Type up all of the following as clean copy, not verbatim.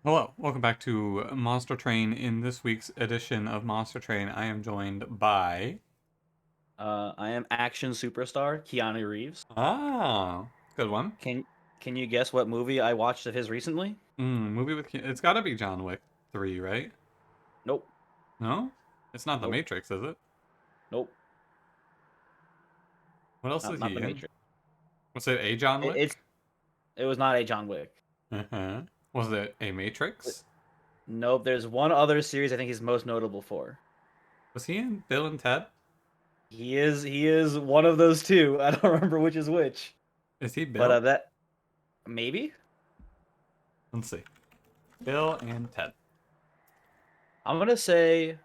Hello, welcome back to Monster Train. In this week's edition of Monster Train, I am joined by... I am action superstar Keanu Reeves. Ah, good one. Can you guess what movie I watched of his recently? Movie with... It's gotta be John Wick 3, right? Nope. No? It's not The Nope. Matrix, is it? Nope. What else is Not he The in? Matrix. Was it a John It, Wick? it's it was not a John Wick. Uh-huh. Was it a Matrix? Nope. There's one other series I think he's most notable for. Was he in Bill and Ted? He is one of those two. I don't remember which is which. Is he But Bill? that maybe Let's see. Bill and Ted. I'm gonna say I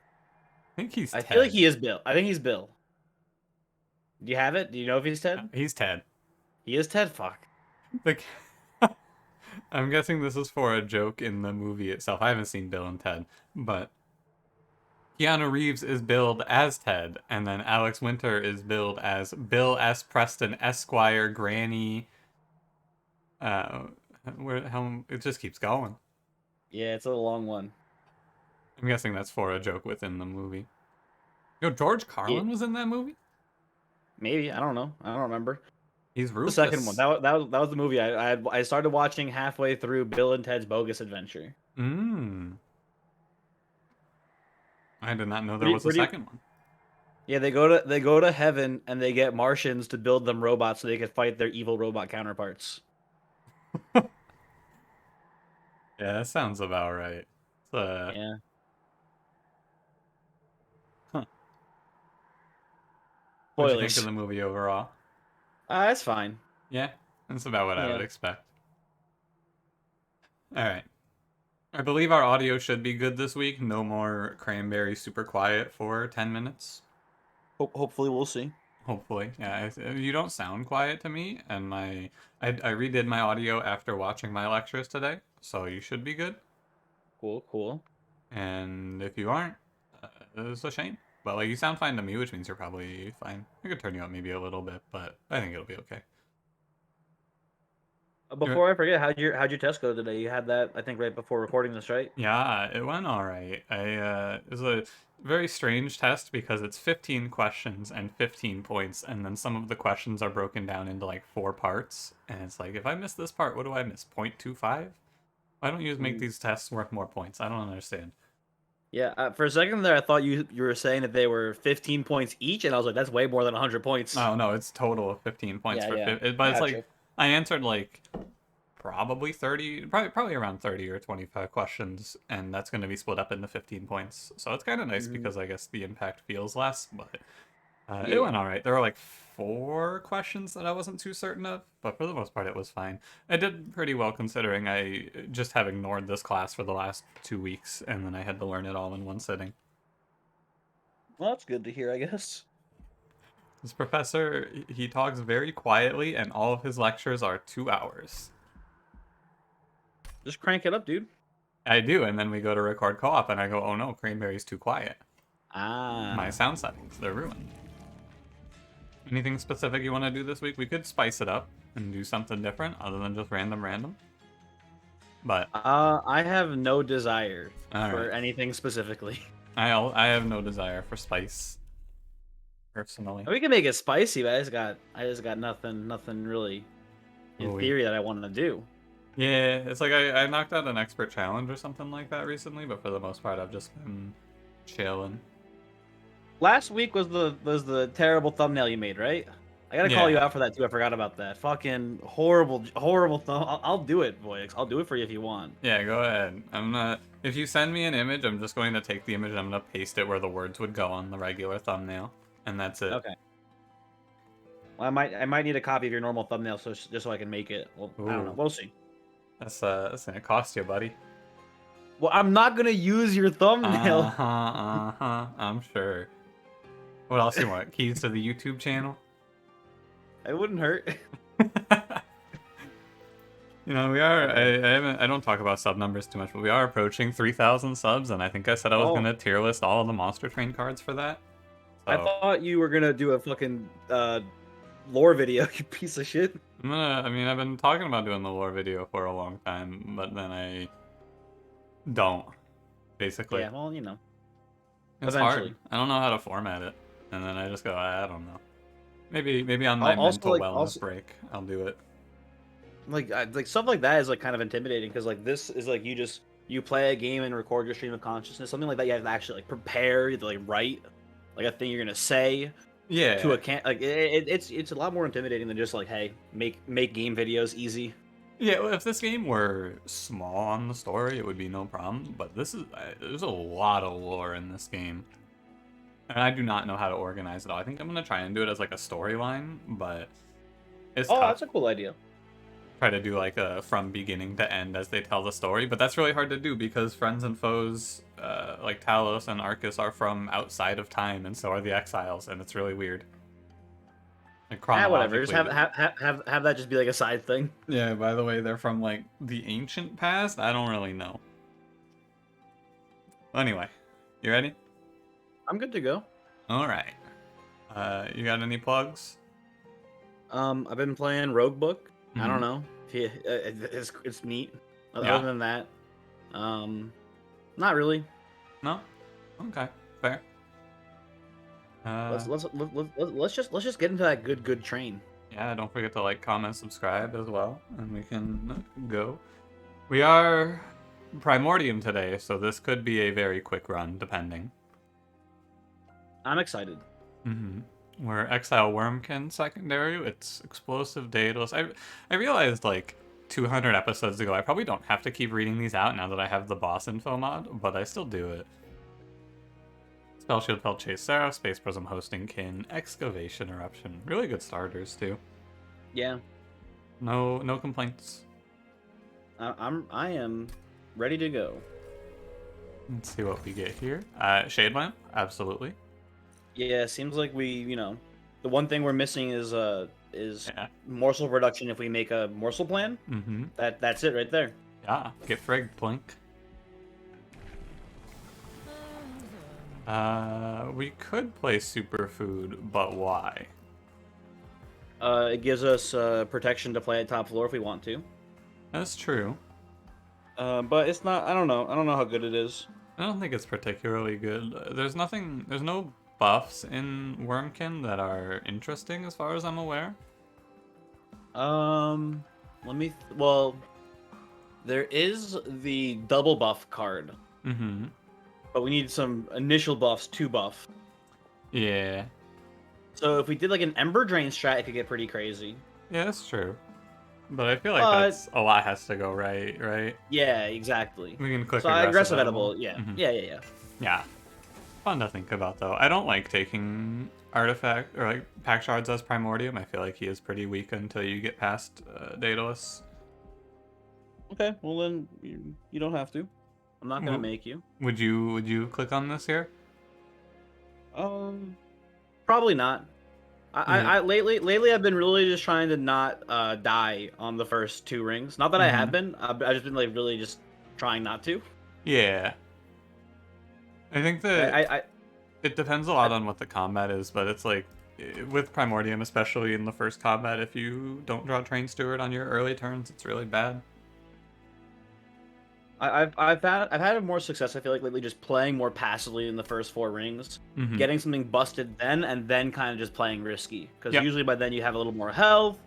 think he's I feel like Ted. he is Bill. I think he's Bill. Do you have it? Do you know if he's Ted? He's Ted. He is Ted. Fuck. The... I'm guessing this is for a joke in the movie itself. I haven't seen Bill and Ted, but Keanu Reeves is billed as Ted, and then Alex Winter is billed as Bill S. Preston Esquire Granny. Uh, where how it just keeps going. Yeah, it's a long one. I'm guessing that's for a joke within the movie. Yo, George Yeah, Carlin was in that movie. maybe I don't know. I don't remember. He's The second one. Rufus. That was the movie I started watching halfway through Bill and Ted's Bogus Adventure. Mmm. I did not know there Pretty was a pretty. second one. Yeah, they go to heaven and they get Martians to build them robots so they can fight their evil robot counterparts. Yeah, that sounds about right. Yeah. Huh. What'd you think of Spoilers. the movie overall? That's fine. Yeah, that's about what I would Yeah. expect. All right. I believe our audio should be good this week. No more cranberry super quiet for 10 minutes. Hopefully we'll see. Hopefully. Yeah, you don't sound quiet to me, and I redid my audio after watching my lectures today, so you should be good. Cool, cool. And if you aren't, it's a shame. But like you sound fine to me, which means you're probably fine. I could turn you up maybe a little bit, but I think it'll be okay. Before I forget, how'd your test go today? You had that I think right before recording this, right? Yeah, it went all right. It was a very strange test because it's 15 questions and 15 points, and then some of the questions are broken down into like four parts, and it's like if I miss this part, what do I miss? 0.25? Why don't you just make Mm. these tests worth more points? I don't understand. Yeah, for a second there, I thought you were saying that they were 15 points each, and I was like, that's way more than 100 points. No, no, it's total of 15 points Yeah, for yeah. 50, I but it's like gotcha. I answered like probably 30, probably around 30 or 25 questions, and that's going to be split up into 15 points. So it's kind of nice Mhm. because I guess the impact feels less, but it Yeah. went all right. There were like four questions that I wasn't too certain of, but for the most part, it was fine. I did pretty well considering I just have ignored this class for the last 2 weeks, and then I had to learn it all in one sitting. Well, that's good to hear, I guess. This professor, he talks very quietly, and all of his lectures are 2 hours. Just crank it up, dude. I do, and then we go to record co-op, and I go, oh no, Cranberry's too quiet. My Ah. sound settings, they're ruined. Anything specific you want to do this week? We could spice it up and do something different other than just random. But I have no desire all right, for anything specifically. I have no desire for spice personally. We can make it spicy, but I just got nothing really in Ooh, theory that I want to do. yeah, it's like I knocked out an expert challenge or something like that recently, but for the most part, I've just been chilling. Last week was the terrible thumbnail you made, right? I gotta call you Yeah, out for that too. I forgot about that. Fucking horrible thumb. I'll do it, Voyix. I'll do it for you if you want. yeah, go ahead. I'm not. If you send me an image, I'm just going to take the image and I'm gonna paste it where the words would go on the regular thumbnail, and that's it. Okay. Well, I might need a copy of your normal thumbnail just so I can make it. Well, I don't know. Ooh, We'll see. that's gonna cost you, buddy. Well, I'm not gonna use your thumbnail. I'm sure. What else you want? Keys to the YouTube channel? It wouldn't hurt. You know, we are. Okay. I don't talk about sub numbers too much, but we are approaching 3,000 subs, and I think I said I was Oh, gonna tier list all of the Monster Train cards for that. I So thought you were gonna do a fucking lore video, you piece of shit. I'm gonna. I mean, I've been talking about doing the lore video for a long time, but then don't, basically. Yeah, well, you know, It's eventually. hard. I don't know how to format it. And then I just go, I don't know. Maybe on my Also, mental like, wellness break, I'll do it. like stuff like that is like kind of intimidating because like this is like you play a game and record your stream of consciousness. Something like that, you have to actually like prepare, you have to like write like a thing you're gonna say to Yeah. a can like it's a lot more intimidating than just like, hey, make game videos easy. Yeah, well, if this game were small on the story, it would be no problem. But this is there's a lot of lore in this game, and I do not know how to organize it all. I think I'm gonna try and do it as like a storyline, but it's Oh, tough. that's a cool idea. Try to do like a from beginning to end as they tell the story, but that's really hard to do because friends and foes like Talos and Arcus are from outside of time, and so are the exiles, and it's really weird. Like Whatever. Just chronologically. have that just be like a side thing. Yeah, by the way, they're from like the ancient past. I don't really know. Anyway, you ready? I'm good to go. All right. You got any plugs? I've been playing Rogue Book. I don't Mhm. know. It's neat. Yeah. Other than that, not really. No. Okay. Fair. Let's just get into that good train. Yeah. Don't forget to like, comment, subscribe as well, and we can go. We are Primordium today, so this could be a very quick run, depending. I'm excited. We're Exile Wurmkin secondary. It's explosive Daedalus. I realized like 200 episodes ago, I probably don't have to keep reading these out now that I have the boss info mod, but I still do it. Spell Shield, Felt Chase, Seraph, Space Prism, Hosting Kin, Excavation Eruption. Really good starters too. Yeah, No complaints. I am ready to go. Let's see what we get here. Shade Lamp, absolutely. Yeah, seems like the one thing we're missing is Yeah. morsel production. If we make a morsel plan, that's it right there. Yeah. Get frigged, Blink. We could play Superfood, but why? It gives us protection to play at top floor if we want to. That's true. But it's not. I don't know. I don't know how good it is. I don't think it's particularly good. There's no buffs in Wurmkin that are interesting as far as I'm aware. Well, there is the double buff card. But we need some initial buffs to buff. Yeah. So if we did like an Ember Drain strat, it could get pretty crazy. Yeah, that's true. But I feel like that's a lot has to go right? Yeah, exactly. We can click so aggressive edible. Yeah. Yeah. Yeah. Fun to think about though. I don't like taking artifact or like pack shards as Primordium. I feel like he is pretty weak until you get past Daedalus. Okay, well then you don't have to. I'm not gonna make you. Would you click on this here? Probably not. I lately I've been really just trying to not die on the first 2 rings. Not that I have been. I've just been like really just trying not to. Yeah. I think that it depends a lot on what the combat is, but it's like with Primordium, especially in the first combat, if you don't draw Train Steward on your early turns, it's really bad. I've had more success, I feel like, lately just playing more passively in the first 4 rings, getting something busted then, and then kind of just playing risky. Because usually by then you have a little more health,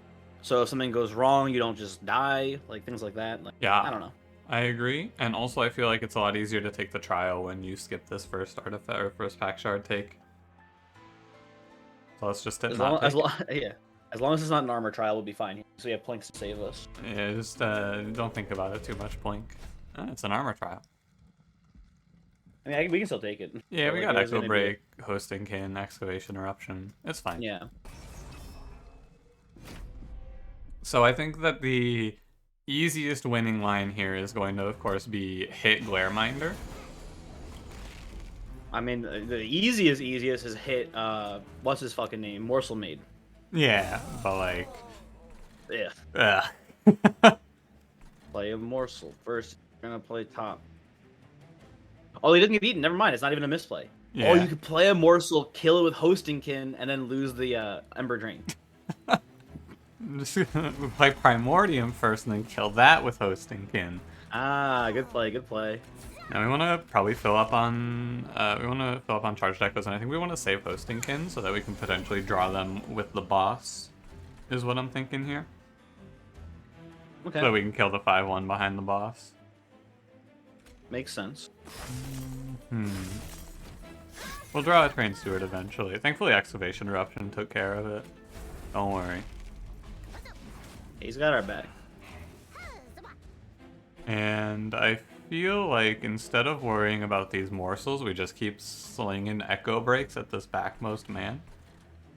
so if something goes wrong, you don't just die, like things like that. Like, yeah, I don't know. I agree, and also I feel like it's a lot easier to take the trial when you skip this first artifact or first pack shard take. So let's just as long as it's not an armor trial, we'll be fine. So we have Plinks to save us. Yeah, just don't think about it too much, Blink. It's an armor trial. I mean, we can still take it. Yeah, we got Echo Break, Hosting Kin, Excavation Eruption. It's fine. Yeah. So I think that the easiest winning line here is going to, of course, be hit Glareminder. I mean, the easiest is hit, what's his fucking name? Morsel Maid. Yeah, but like... Yeah. Play a morsel. First, you're gonna play top. Oh, he doesn't get eaten. Never mind. It's not even a misplay. Yeah. Oh, you could play a morsel, kill it with Hosting Kin, and then lose the Ember Drain. Just play Primordium first and then kill that with Hosting Kin. Ah, good play, good play. Now we want to probably fill up on charge deckers, and I think we want to save hosting kin so that we can potentially draw them with the boss. Is what I'm thinking here. Okay. So we can kill the 5/1 behind the boss. Makes sense. We'll draw a train steward eventually. Thankfully, excavation eruption took care of it. Don't worry. He's got our back. And I feel like instead of worrying about these morsels, we just keep slinging echo breaks at this backmost man.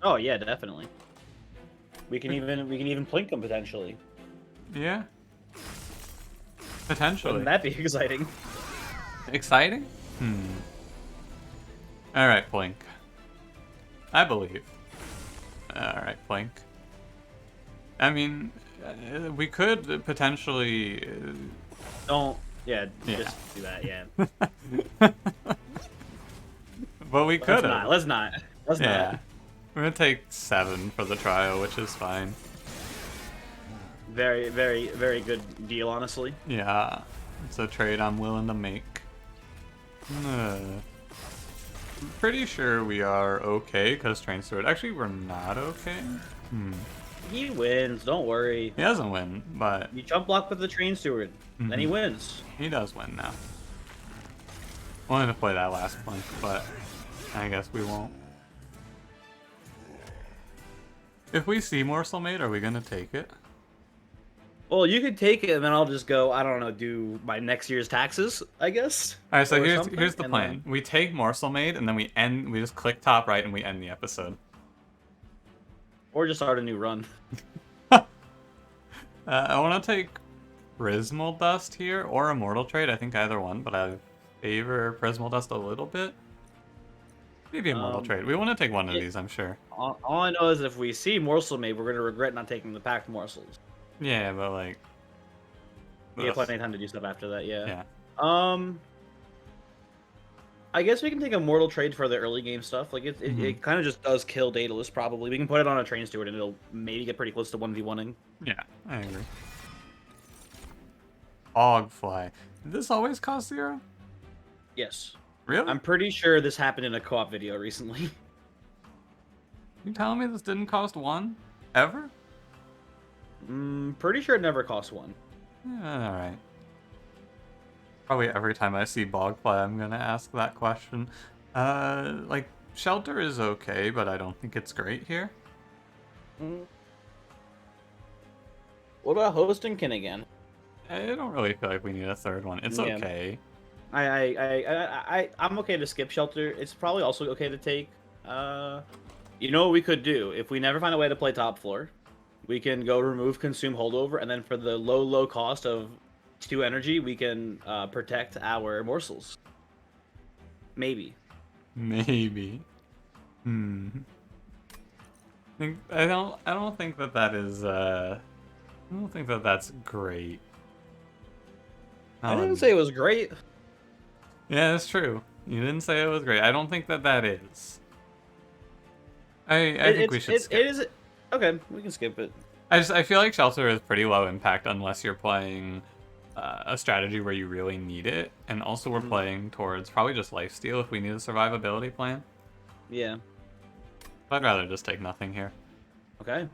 Oh yeah, definitely. We can even plink him potentially. Yeah. Potentially. Wouldn't that be exciting? Exciting? Alright, Plink. I believe. Alright, Plink. I mean, we could potentially... Don't... Yeah, just do that, yeah. But we could have. Let's not. We're gonna take 7 for the trial, which is fine. Very, very, very good deal, honestly. Yeah. It's a trade I'm willing to make. I'm pretty sure we are okay, because Train Steward... Actually, we're not okay. He wins, don't worry. He doesn't win, but... You jump block with the Train Steward, then he wins. He does win now. Wanted to play that last point, but I guess we won't. If we see Morsel Mate, are we gonna take it? Well, you could take it, and then I'll just go, I don't know, do my next year's taxes, I guess? Alright, so here's the plan. We take Morsel Mate, and then we just click top right, and we end the episode. Or just start a new run. I want to take Prismal Dust here, or Immortal Trade. I think either one, but I favor Prismal Dust a little bit. Maybe Immortal Trade. We want to take one of these, I'm sure. All I know is if we see Morsel Mate, we're going to regret not taking the packed morsels. Yeah, but like... We have plenty of time to do stuff after that, yeah. Yeah. I guess we can take a Mortal Trade for the early game stuff. Like, it kind of just does kill Daedalus, probably. We can put it on a Train Steward, and it'll maybe get pretty close to 1v1ing. Yeah, I agree. Ogfly. Did this always cost 0? Yes. Really? I'm pretty sure this happened in a co-op video recently. You telling me this didn't cost 1? Ever? Pretty sure it never cost 1. Yeah, alright. Probably every time I see Bogfly, I'm gonna ask that question. Like, Shelter is okay, but I don't think it's great here. What about Hostingkin again? I don't really feel like we need a third one. It's okay. I'm okay to skip Shelter. It's probably also okay to take. You know what we could do? If we never find a way to play top floor, we can go remove Consume Holdover, and then for the low cost of 2 energy, we can protect our morsels. Maybe. Maybe. I don't think that is I don't think that that's great. I didn't say it was great. Yeah, that's true. You didn't say it was great. I don't think that is. I think we should skip. It is okay, we can skip it. I feel like Shelter is pretty low impact unless you're playing a strategy where you really need it, and also we're playing towards probably just lifesteal if we need a survivability plan. Yeah. I'd rather just take nothing here. Okay.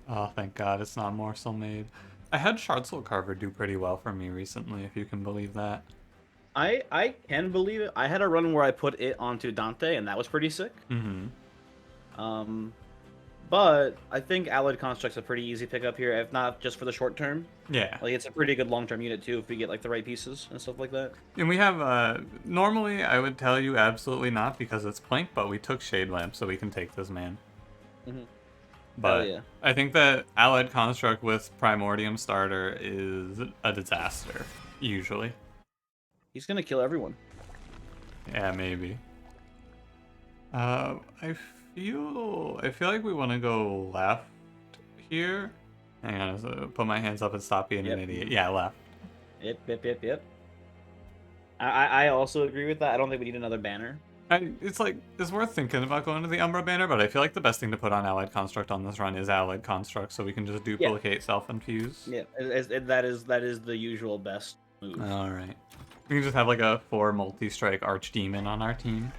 Oh, thank God it's not Morsel Made. I had Shard Soul Carver do pretty well for me recently, if you can believe that. I can believe it. I had a run where I put it onto Dante, and that was pretty sick. But I think Allied Construct's a pretty easy pickup here, if not just for the short term. Yeah. Like, it's a pretty good long-term unit, too, if we get, like, the right pieces and stuff like that. And we have, normally I would tell you absolutely not because it's Plank, but we took Shade Lamp so we can take this man. But yeah. I think that Allied Construct with Primordium Starter is a disaster, usually. He's gonna kill everyone. Yeah, maybe. I feel like we want to go left here. Hang on, so put my hands up and stop being an idiot. Yeah, left. Yep. I also agree with that. I don't think we need another banner. It's worth thinking about going to the Umbra banner, but I feel like the best thing to put on Allied Construct on this run is Allied Construct, so we can just duplicate self-infuse. Yeah, that is the usual best move. Alright. We can just have like a 4 multi-strike Archdemon on our team.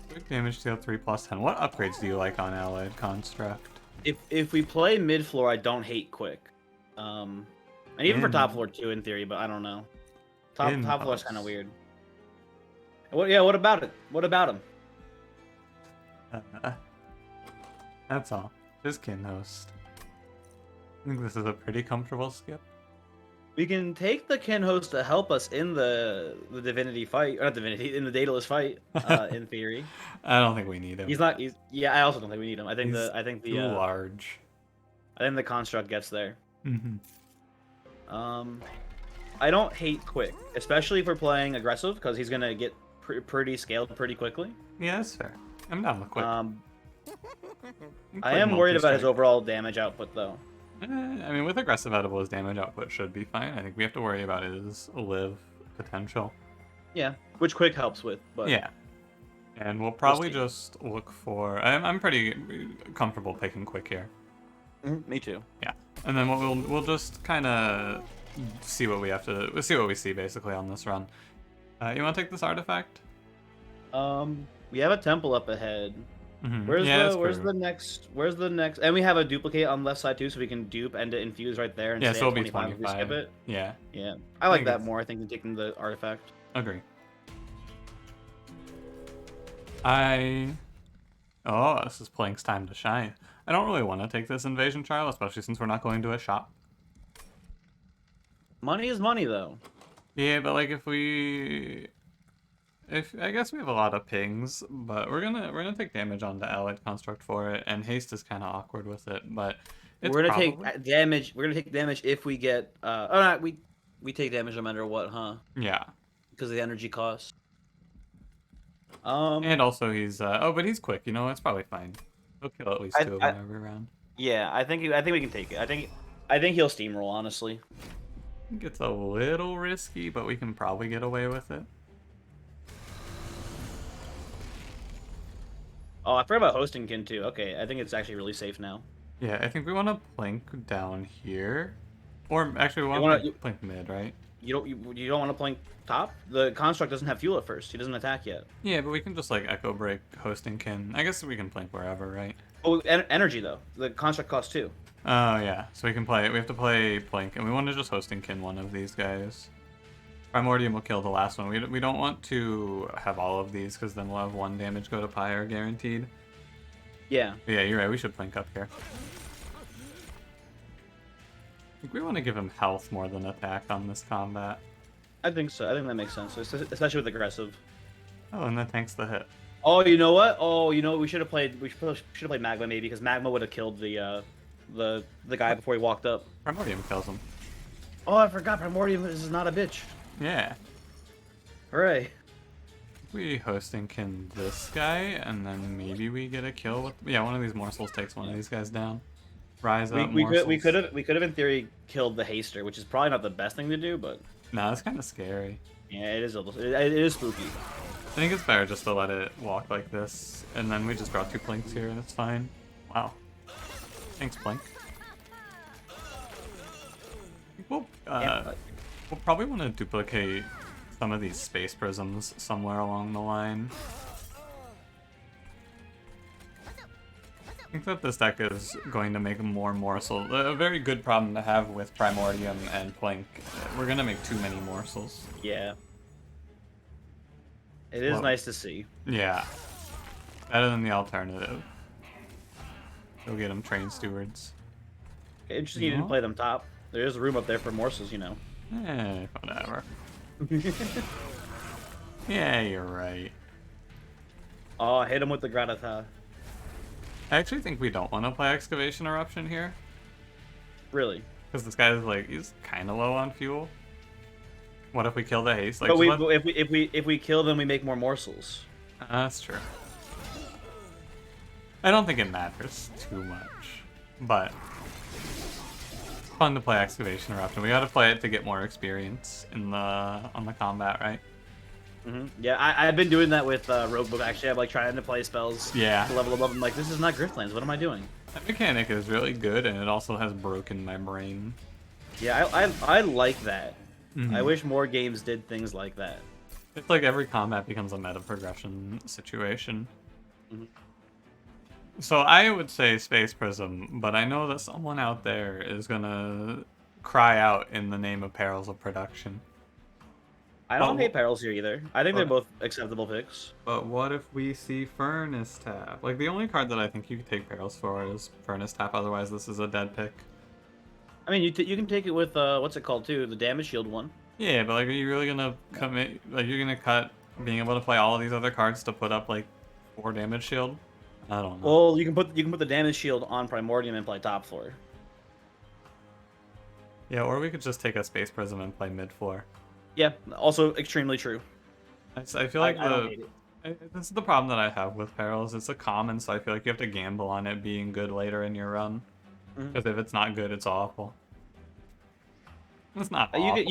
Quick damage deal 3+10. What upgrades do you like on Allied Construct? If we play mid floor, I don't hate quick. And even for top floor too, in theory, but I don't know. Top floor is kind of weird. What about it? What about him? That's all. Just Kin Host. I think this is a pretty comfortable skip. We can take the Kin Host to help us in the Divinity fight, or not Divinity, in the Daedalus fight. In theory, I don't think we need him. He's not. I also don't think we need him. I think too large. I think the construct gets there. Mm-hmm. I don't hate quick, especially if we're playing aggressive, because he's gonna get pretty scaled pretty quickly. Yeah, that's fair. I'm down with quick. I am worried about his overall damage output, though. I mean, with aggressive edible, his damage output should be fine. I think we have to worry about his live potential. Yeah, which quick helps with, but... Yeah. And we'll probably just look for... I'm pretty comfortable picking quick here. Me too. Yeah. And then we'll just kind of see what we have to... We'll see what we see, basically, on this run. You want to take this artifact? We have a temple up ahead. Mm-hmm. Where's the next? And we have a duplicate on the left side too, so we can dupe and infuse right there. And yeah, so it'll be 25 if we skip it. Yeah. Yeah. I like that more, I think, than taking the artifact. Agree. Oh, this is Plank's time to shine. I don't really want to take this invasion trial, especially since we're not going to a shop. Money is money, though. Yeah, but like I guess we have a lot of pings, but we're gonna take damage on the Allied Construct for it, and haste is kind of awkward with it, but we're gonna take damage. We're gonna take damage if we get. We take damage no matter what, huh? Yeah. Because of the energy cost. And also he's but he's quick. You know, it's probably fine. He'll kill at least 2 of them every round. Yeah, I think we can take it. I think he'll steamroll, honestly. I think it's a little risky, but we can probably get away with it. Oh, I forgot about hosting Kin too. Okay, I think it's actually really safe now. Yeah, I think we want to plank down here, or actually we want to plank mid, right? You don't want to plank top. The construct doesn't have fuel at first. He doesn't attack yet. Yeah, but we can just like echo break hosting Kin. I guess we can plank wherever, right? Oh, energy though. The construct costs 2. Oh yeah, so we can play. We have to play plank, and we want to just hosting Kin one of these guys. Primordium will kill the last one. We don't want to have all of these, because then we'll have 1 damage go to Pyre guaranteed. Yeah. But yeah, you're right. We should plank up here. I think we want to give him health more than attack on this combat. I think so. I think that makes sense, especially with aggressive. Oh, and that tanks the hit. Oh, you know what? We should have played. We should have played Magma maybe, because Magma would have killed the guy before he walked up. Primordium kills him. Oh, I forgot. Primordium is not a bitch. Yeah. Hooray. We hosting Kin this guy, and then maybe we get a kill with... Yeah, one of these morsels takes one of these guys down. Rise up, we could have in theory killed the haster, which is probably not the best thing to do, but... No, it's kind of scary. Yeah, it is spooky. I think it's better just to let it walk like this, and then we just draw 2 planks here, and it's fine. Wow. Thanks, Plank. We'll probably want to duplicate some of these space prisms somewhere along the line. I think that this deck is going to make more morsels. A very good problem to have with Primordium and Plank. We're going to make too many morsels. Yeah. It is nice to see. Yeah. Better than the alternative. Go get them train stewards. Interesting you didn't play them top. There is room up there for morsels, you know. Whatever. Yeah, you're right. Oh, hit him with the Gratata. I actually think we don't want to play Excavation Eruption here. Really? Because this guy is like, he's kind of low on fuel. What if we kill the haste? Like, but if we kill them, we make more morsels. That's true. I don't think it matters too much, but it's fun to play Excavation Eruption. We got to play it to get more experience in on the combat, right? Yeah, I've been doing that with Roguebook. Actually, I'm like trying to play spells Yeah. to level above. I'm like, this is not Griftlands. What am I doing? That mechanic is really good, and it also has broken my brain. Yeah, I like that. I Mm-hmm. wish more games did things like that. It's like every combat becomes a meta progression situation. Mhm. So I would say Space Prism, but I know that someone out there is gonna cry out in the name of Perils of Production. I But don't hate Perils here either. I think they're but both acceptable picks. but what if we see Furnace Tap? Like the only card that I think you could take Perils for is Furnace Tap. Otherwise, this is a dead pick. I mean, you can take it with what's it called too? The damage shield one. Yeah, but like, are you really gonna commit? Like, you're gonna cut being able to play all of these other cards to put up like 4 damage shield? I don't know. Well, you can put the damage shield on Primordium and play top floor. Yeah, or we could just take a Space Prism and play mid floor. Yeah, also extremely true. I feel like I don't hate it. this is the problem that I have with Perils. It's a common, so I feel like you have to gamble on it being good later in your run. Mhm. Because if it's not good, it's awful. It's not You awful.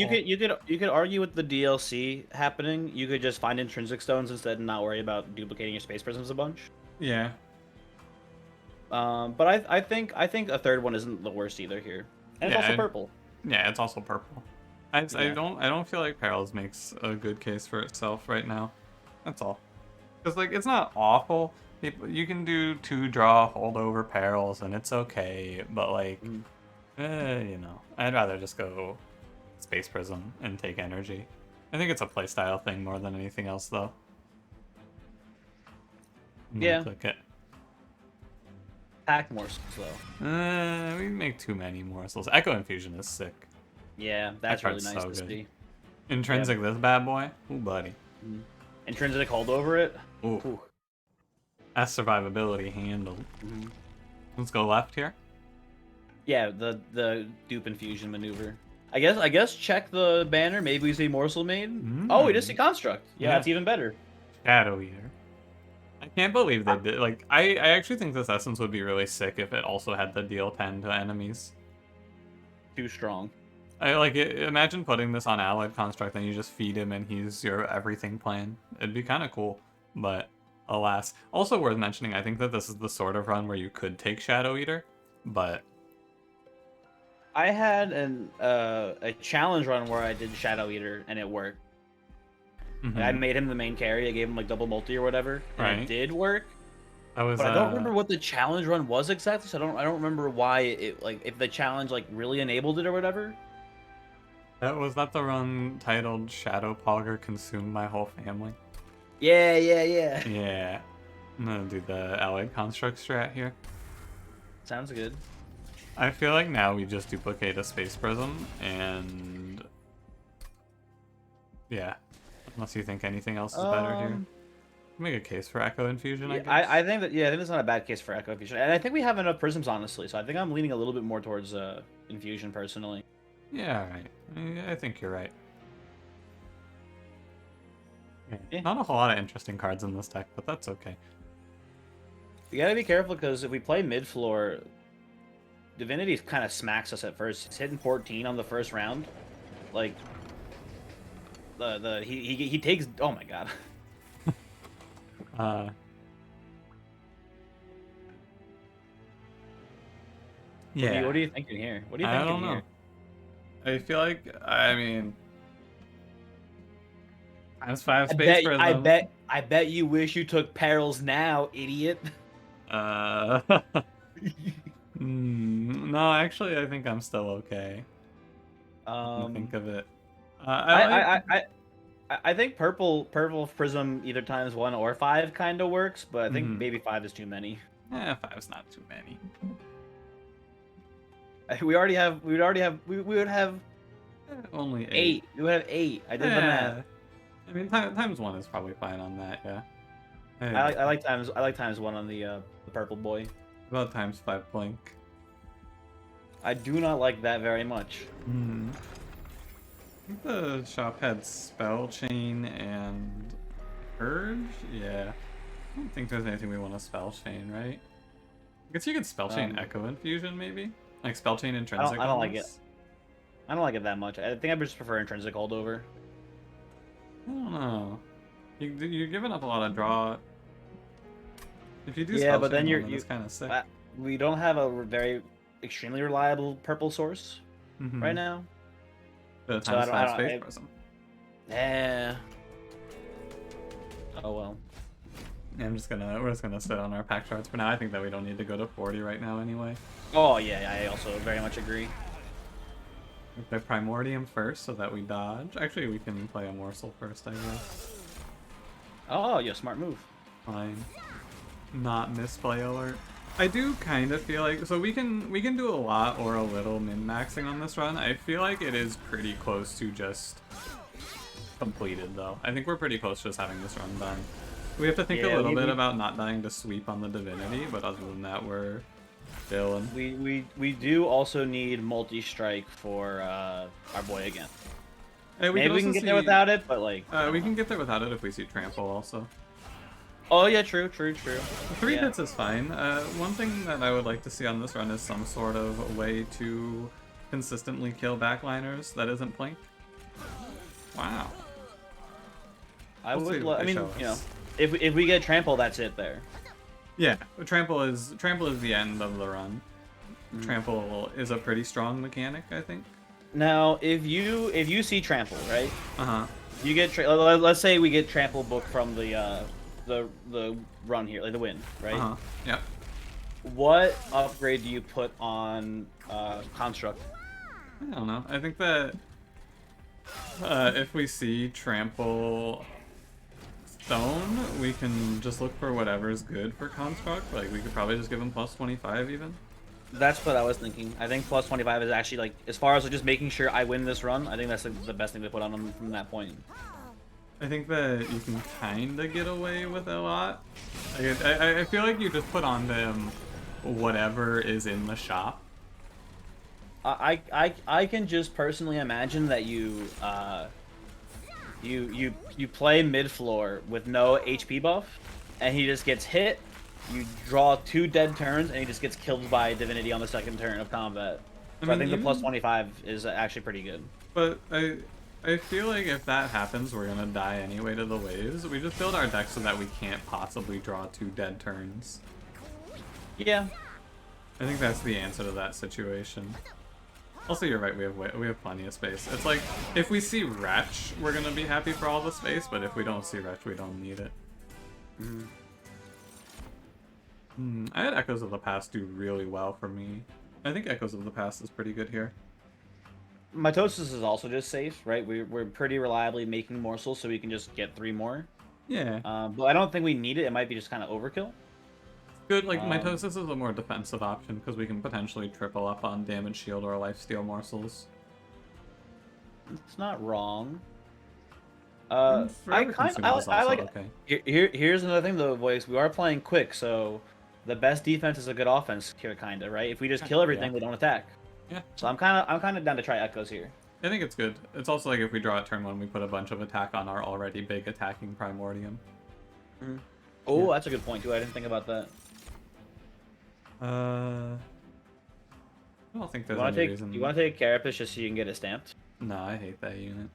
you could argue with the DLC happening. You could just find intrinsic stones instead and not worry about duplicating your space prisms a bunch. Yeah. But I think a third one isn't the worst either here, and it's Yeah, also purple. Yeah, it's also purple. I Yeah. I don't feel like Perils makes a good case for itself right now. That's all. Because like it's not awful. You can do 2-draw holdover Perils and it's okay. But like, Mhm. you know, I'd rather just go Space Prism and take energy. I think it's a playstyle thing more than anything else, though. Yeah. Click it. Pack morsels though. We make too many morsels. Echo Infusion is sick. Yeah, that's really card's nice so to good. see. Intrinsic this bad boy. Ooh, buddy. Intrinsic holdover it. Ooh. Ooh. That's survivability handled. Mhm. Let's go left here. Yeah, the dupe infusion maneuver. I guess check the banner. Maybe we see morsel made. Oh, we just see construct. Yeah, Yeah. that's even better. Shadow Eater. I can't believe they did. Like, I actually think this essence would be really sick if it also had the deal 10 to enemies. Too strong. I like it. Imagine putting this on Allied Construct and you just feed him and he's your everything plan. It'd be kind of cool, but alas. Also worth mentioning, I think that this is the sort of run where you could take Shadow Eater, but I had a challenge run where I did Shadow Eater and it worked. mhm. Like, I made him the main carry. I gave him like double multi or whatever, and Right. it did work. That was. But I don't remember what the challenge run was exactly. So I don't remember why it like if the challenge like really enabled it or whatever. Was that the run titled Shadow Pogger Consumed My Whole Family? Yeah. Yeah. I'm gonna do the Allied Construct strat here. Sounds good. I feel like now we just duplicate a Space Prism and yeah. Unless you think anything else is better here. Make a case for Echo Infusion, I Yeah, guess. I think that I think that's not a bad case for Echo Infusion, and I think we have enough prisms honestly. So I think I'm leaning a little bit more towards Infusion personally. Yeah, right. I think you're right. Yeah. Not a whole lot of interesting cards in this deck, but that's okay. You gotta be careful because if we play mid floor, Divinity kind of smacks us at first. He's hitting 14 on the first round, like he takes. Oh my god. Yeah. What are you thinking here? What are you I thinking don't know. here? I feel like, I mean, -5 Space Prism. I bet you wish you took perils now, idiot. No, actually, I think I'm still okay. Think of it. I think purple prism either times 1 or 5 kind of works, but I think maybe 5 is too many. Yeah, 5's not too many. We would have Only 8. We would have 8. I did the math. I mean, times 1 is probably fine on that. Yeah. I like times 1 on the purple boy. About times 5 blink. I do not like that very much. I think the shop had Spell Chain and Purge? Yeah. I don't think there's anything we want to Spell Chain, right? I guess you could Spell Chain Echo Infusion, maybe? Like Spell Chain Intrinsic. I don't like it. I don't like it that much. I think I just prefer intrinsic holdover. I don't know. You're giving up a lot of draw. If you do Yeah, but then it's kind of sick. We don't have a very extremely reliable purple source right now. But it's times 5 space prism. Yeah. Oh well. Yeah, we're just gonna sit on our pack charts for now. I think that we don't need to go to 40 right now anyway. Oh yeah, I also very much agree. We play Primordium first so that we dodge. Actually, we can play a morsel first, I guess. Oh, yeah, smart move. Fine. Not misplay alert. I do kind of feel like we can do a lot or a little min-maxing on this run. I feel like it is pretty close to just completed though. I think we're pretty close to just having this run done. We have to think a little bit about not dying to sweep on the Divinity, but other than that we're chilling. We do also need multi-strike for our boy again. Hey, maybe we can get there without it, but like we can get there without it if we see trample also. Oh yeah, true. 3 hits is fine. One thing that I would like to see on this run is some sort of way to consistently kill backliners that isn't Plink. Wow. I mean, you know, if we get trample, that's it there. Yeah, trample is the end of the run. Trample is a pretty strong mechanic, I think. Now, if you see trample, right? You get let's say we get trample book from the run here, like the win, right? Yep. What upgrade do you put on construct? I don't know. I think that if we see trample stone, we can just look for whatever's good for construct. Like we could probably just give him plus 25 even. That's what I was thinking. I think plus 25 is actually like, as far as like just making sure I win this run, I think that's the best thing to put on him from that point. I think that you can kind of get away with a lot. I feel like you just put on them whatever is in the shop. I can just personally imagine that you play mid floor with no HP buff, and he just gets hit. You draw 2 dead turns, and he just gets killed by Divinity on the second turn of combat. So I think the plus 25 is actually pretty good. But I feel like if that happens, we're gonna die anyway to the waves. We just build our deck so that we can't possibly draw 2 dead turns. Yeah. I think that's the answer to that situation. Also, you're right, we have plenty of space. It's like, if we see Wretch, we're gonna be happy for all the space, but if we don't see Wretch, we don't need it. I had Echoes of the Past do really well for me. I think Echoes of the Past is pretty good here. Mitosis is also just safe, right? We're pretty reliably making morsels, so we can just get 3 more. Yeah. But I don't think we need it. It might be just kind of overkill. Good, like Mitosis is a more defensive option because we can potentially triple up on damage shield or lifesteal morsels. It's not wrong. I like it. Okay. Here's another thing though, boys. We are playing quick, so the best defense is a good offense here, kinda, right? If we just kill everything, we don't attack. Yeah. So I'm kind of down to try Echoes here. I think it's good. It's also like if we draw at turn 1, we put a bunch of attack on our already big attacking Primordium. Oh, yeah. That's a good point too. I didn't think about that. I don't think there's any reason. You want to take Carapace just so you can get it stamped? No, I hate that unit.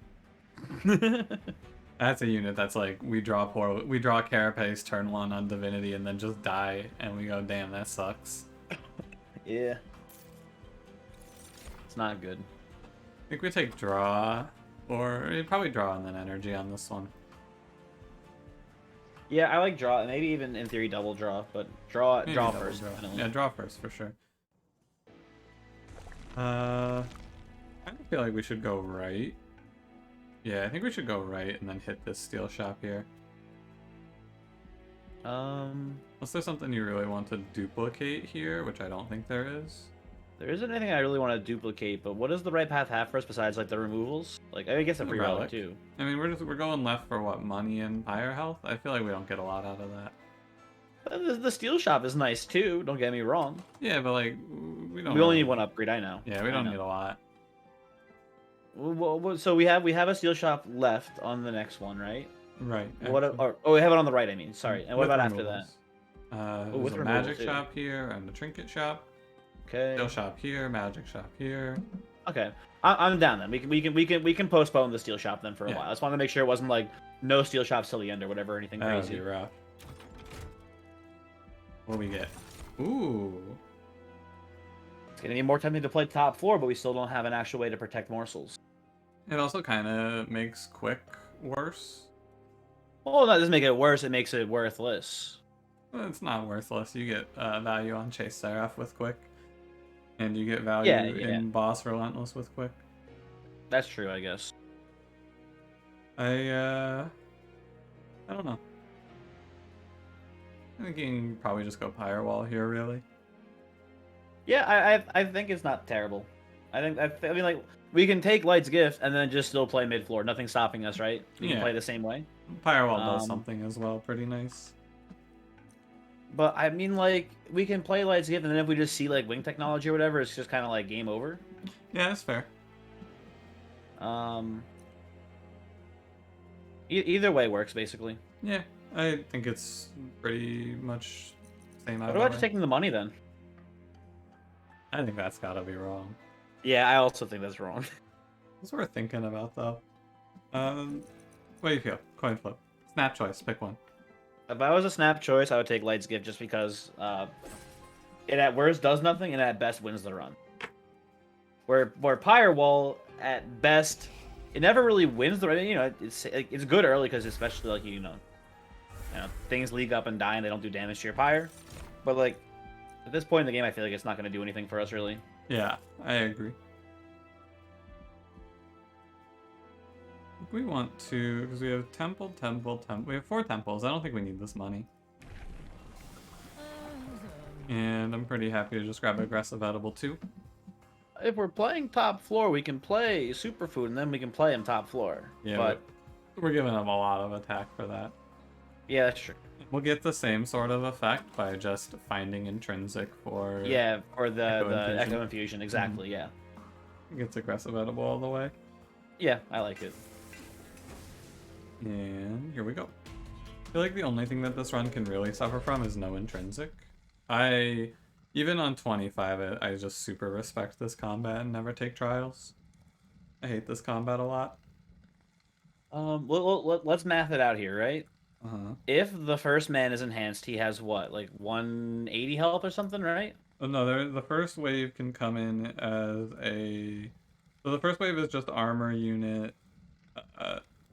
That's a unit that's like we draw Carapace turn 1 on Divinity and then just die, and we go, damn, that sucks. Yeah. It's not good. I think we take draw, or probably draw and then energy on this one. Yeah, I like draw, maybe even in theory double draw, but draw first. Yeah, draw first for sure. I feel like we should go right. Yeah, I think we should go right and then hit this steel shop here. Unless there's something you really want to duplicate here, which I don't think there is. There isn't anything I really want to duplicate, but what does the right path have for us besides like the removals? Like I guess a free relic too. I mean, we're going left for what, money and pyre health? I feel like we don't get a lot out of that. The steel shop is nice too. Don't get me wrong. Yeah, but like we only need 1 upgrade. I know. Yeah, we don't need a lot. Well, so we have a steel shop left on the next one, right? Right. We have it on the right. I mean, sorry. And what about after that? There's a magic shop here and a trinket shop. Okay. Steel shop here, magic shop here. Okay. I'm down then. We can postpone the steel shop then for a while. I just wanted to make sure it wasn't like no steel shops till the end or whatever, or anything That would crazy. be rough. What do we get? Ooh. It's gonna be more tempting to play top floor, but we still don't have an actual way to protect morsels. It also kind of makes quick worse. Well, that doesn't make it worse. It makes it worthless. Well, it's not worthless. You get value on Chase Seraph with quick. And you get value in Boss Relentless with quick. That's true, I guess. I don't know. I think you can probably just go Firewall here, really. Yeah, I think it's not terrible. I mean, like, we can take Light's Gift and then just still play mid floor. Nothing's stopping us, right? We can play the same way. Firewall does something as well, pretty nice. But I mean, like, we can play Light's Gift, and then if we just see like wing technology or whatever, it's just kind of like game over. Yeah, that's fair. Either way works basically. Yeah, I think it's pretty much same. What about just taking the money then? I think that's gotta be wrong. Yeah, I also think that's wrong. It's worth thinking about though. What do you feel? Coin flip. Snap choice. Pick one. If I was a snap choice, I would take Light's Gift just because it at worst does nothing and at best wins the run. Where Firewall at best, it never really wins the run. You know, it's good early because especially like you know things leak up and die and they don't do damage to your Pyre. But like at this point in the game, I feel like it's not going to do anything for us really. Yeah, I agree. We want to, because we have temple. We have 4 temples. I don't think we need this money. And I'm pretty happy to just grab aggressive edible too. If we're playing top floor, we can play superfood and then we can play him top floor. Yeah, but we're giving them a lot of attack for that. Yeah, that's true. We'll get the same sort of effect by just finding intrinsic for or the Echo Infusion, exactly. Yeah, it gets aggressive edible all the way. Yeah, I like it. And here we go. I feel like the only thing that this run can really suffer from is no intrinsic. Even on 25, I just super respect this combat and never take trials. I hate this combat a lot. Let's math it out here, right? If the first man is enhanced, he has what, like 180 health or something, right? Oh, no, the first wave can come in as a... So the first wave is just armor unit,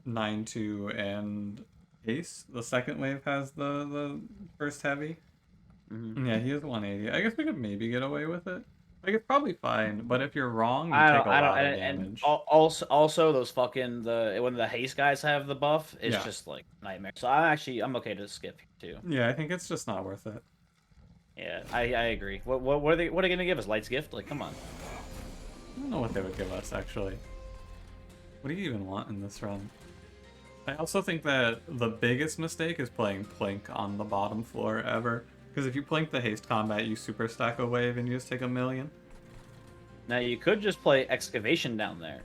9-2, and Ace. The second wave has the first heavy. Yeah, he has 180. I guess we could maybe get away with it. Like, it's probably fine, but if you're wrong, you take a lot of damage. And also those fucking when the haste guys have the buff, it's just like nightmare. So I'm okay to skip too. Yeah, I think it's just not worth it. Yeah, I agree. What are they gonna give us? Light's Gift? Like, come on. I don't know what they would give us actually. What do you even want in this run? I also think that the biggest mistake is playing Plink on the bottom floor ever. Because if you Plink the haste combat, you super stack a wave and you just take 1,000,000. Now you could just play Excavation down there.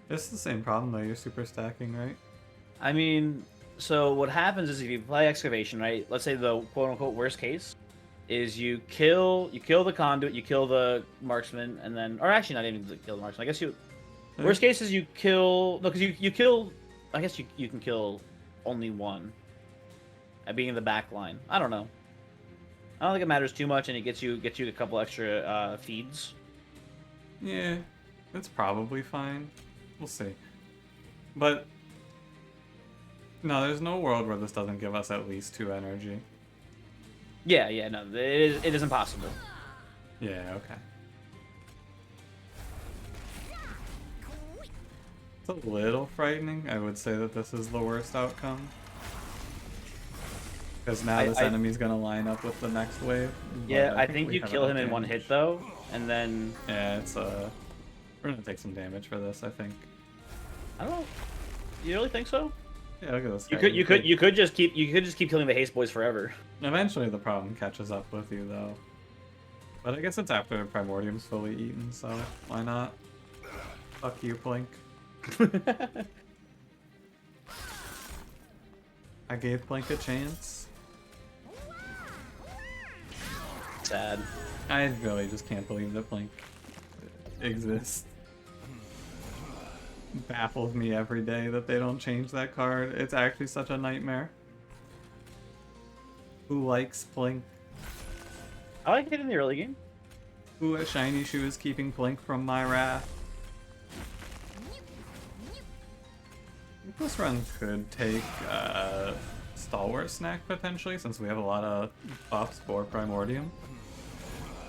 It's the same problem though, you're super stacking, right? I mean, so what happens is if you play Excavation, right? Let's say the quote-unquote worst case is you kill the conduit, you kill the marksman, and then... Or actually not even kill the marksman. I guess you... Worst case is you kill... No, because you kill... I guess you can kill only one. At being in the back line. I don't know. I don't think it matters too much, and it gets you a couple extra feeds. Yeah, it's probably fine. We'll see. But no, there's no world where this doesn't give us at least 2 energy. Yeah, no, it is impossible. Yeah, okay. It's a little frightening. I would say that this is the worst outcome. Because now this enemy's gonna line up with the next wave. Yeah, I think you kill him in one hit though, and then... Yeah, it's we're gonna take some damage for this, I think. I don't know. You really think so? Yeah, look at this You guy. you could just keep killing the haste boys forever. Eventually the problem catches up with you though. But I guess it's after Primordium's fully eaten, so why not? Fuck you, Plink. I gave Plink a chance. Sad. I really just can't believe that Plink exist. Baffles me every day that they don't change that card. It's actually such a nightmare. Who likes Plink? I like it in the early game. Who at Shiny Shoe is keeping Plink from my wrath? This run could take Stalwart Snack potentially, since we have a lot of buffs for Primordium.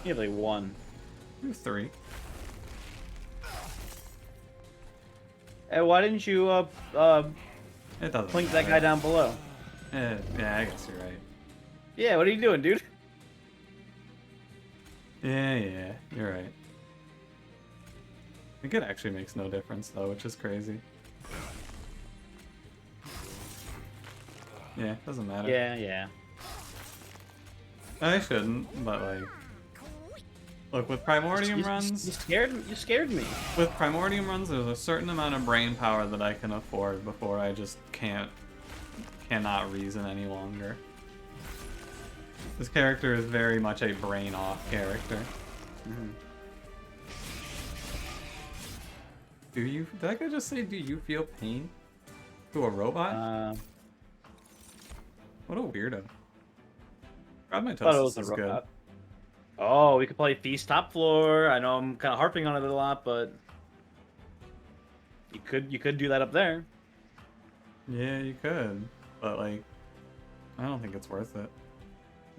You have like 1. Do 3. Hey, why didn't you It doesn't plink that matter. guy down below? Yeah, I guess you're right. Yeah, what are you doing, dude? Yeah, you're right. I think it actually makes no difference though, which is crazy. Yeah, doesn't matter. Yeah. I shouldn't, but like, look, with Primordium runs, You scared me. with Primordium runs, there's a certain amount of brain power that I can afford before I just cannot reason any longer. This character is very much a brain-off character. Mm-hmm. Did that guy just say, do you feel pain? To a robot? What a weirdo. Thought it Rhabdomatosis was a is robot. good. Oh, we could play Feast top floor. I know I'm kind of harping on it a lot, but you could do that up there. Yeah, you could, but like, I don't think it's worth it.